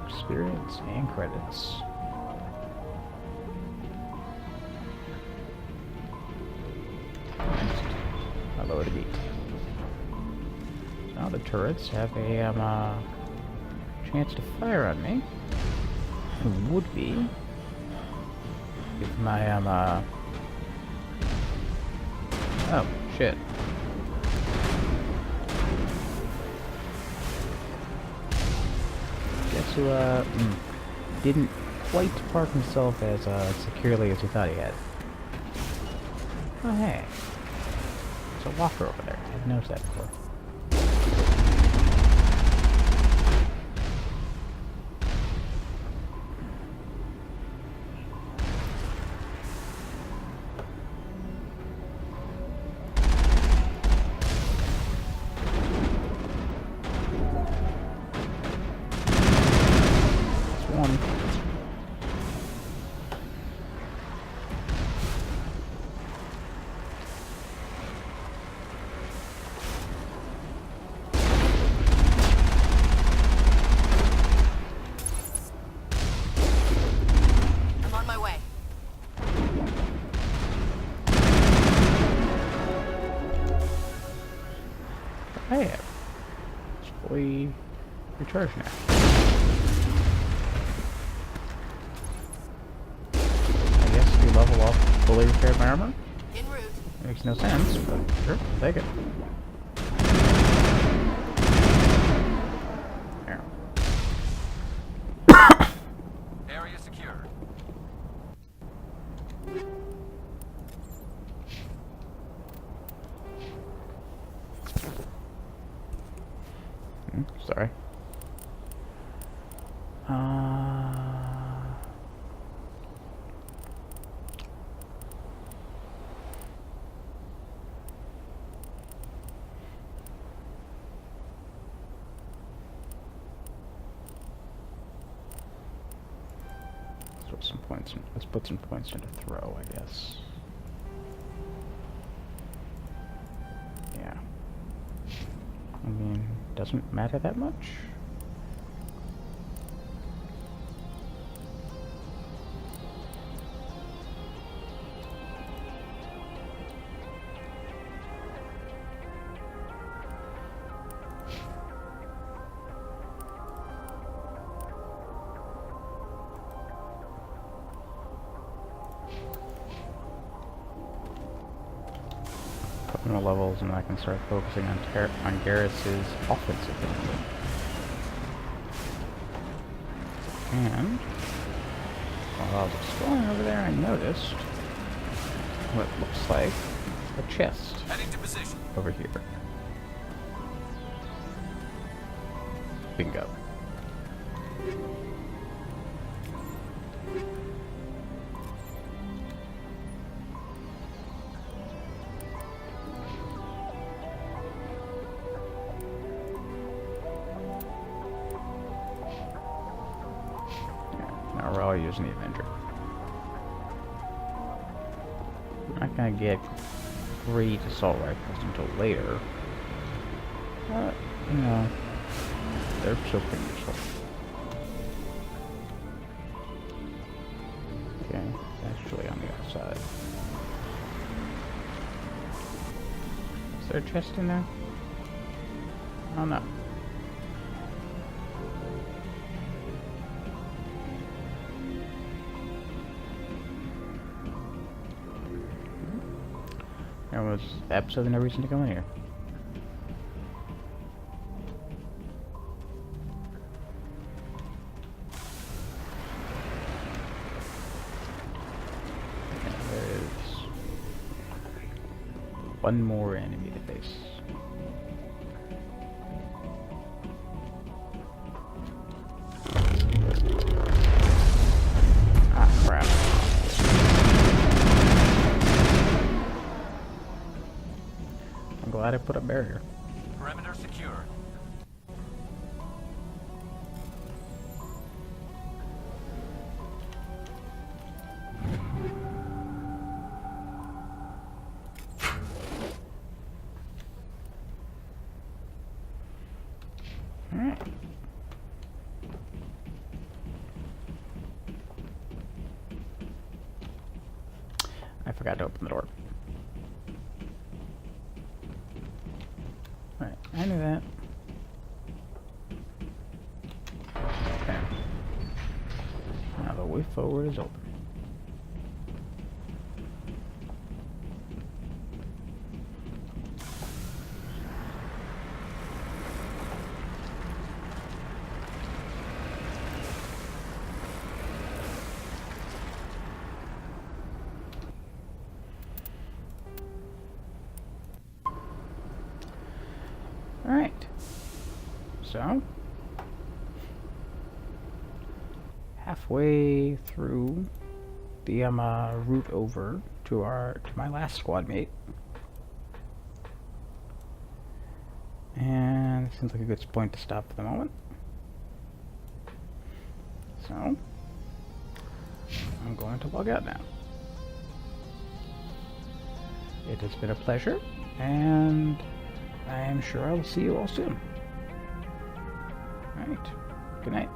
Experience and credits. Next, I lower the gate. Now the turrets have a chance to fire on me. It would be if my oh, shit. Guess who, didn't quite park himself as, securely as he thought he had. Oh, hey. There's a walker over there. I didn't notice that before. I am. It's fully recharged now. I guess we level up fully repaired my armor? En route. Makes no sense, but sure, take it. There. Area secured. Sorry. Let's put some points into throw, I guess. Yeah. I mean, doesn't matter that much. Couple more levels and I can start focusing on Garrus's offensive ability. And while I was exploring over there, I noticed what looks like a chest over here. Bingo. using the Avenger. I'm not gonna get great assault rifles until later. But, you know, they're still pretty useful. Okay, it's actually on the other side. Is there a chest in there? Oh no. There was absolutely no reason to go in here. One more enemy to face. Ah, crap. I'm glad I put a barrier. Perimeter secure. Alright. I forgot to open the door. Alright, I knew that. Okay. Now the way forward is open. Alright, so halfway through the route over to my last squad mate, and it seems like a good point to stop for the moment. So I'm going to log out now. It has been a pleasure, and I am sure I will see you all soon. Alright, good night.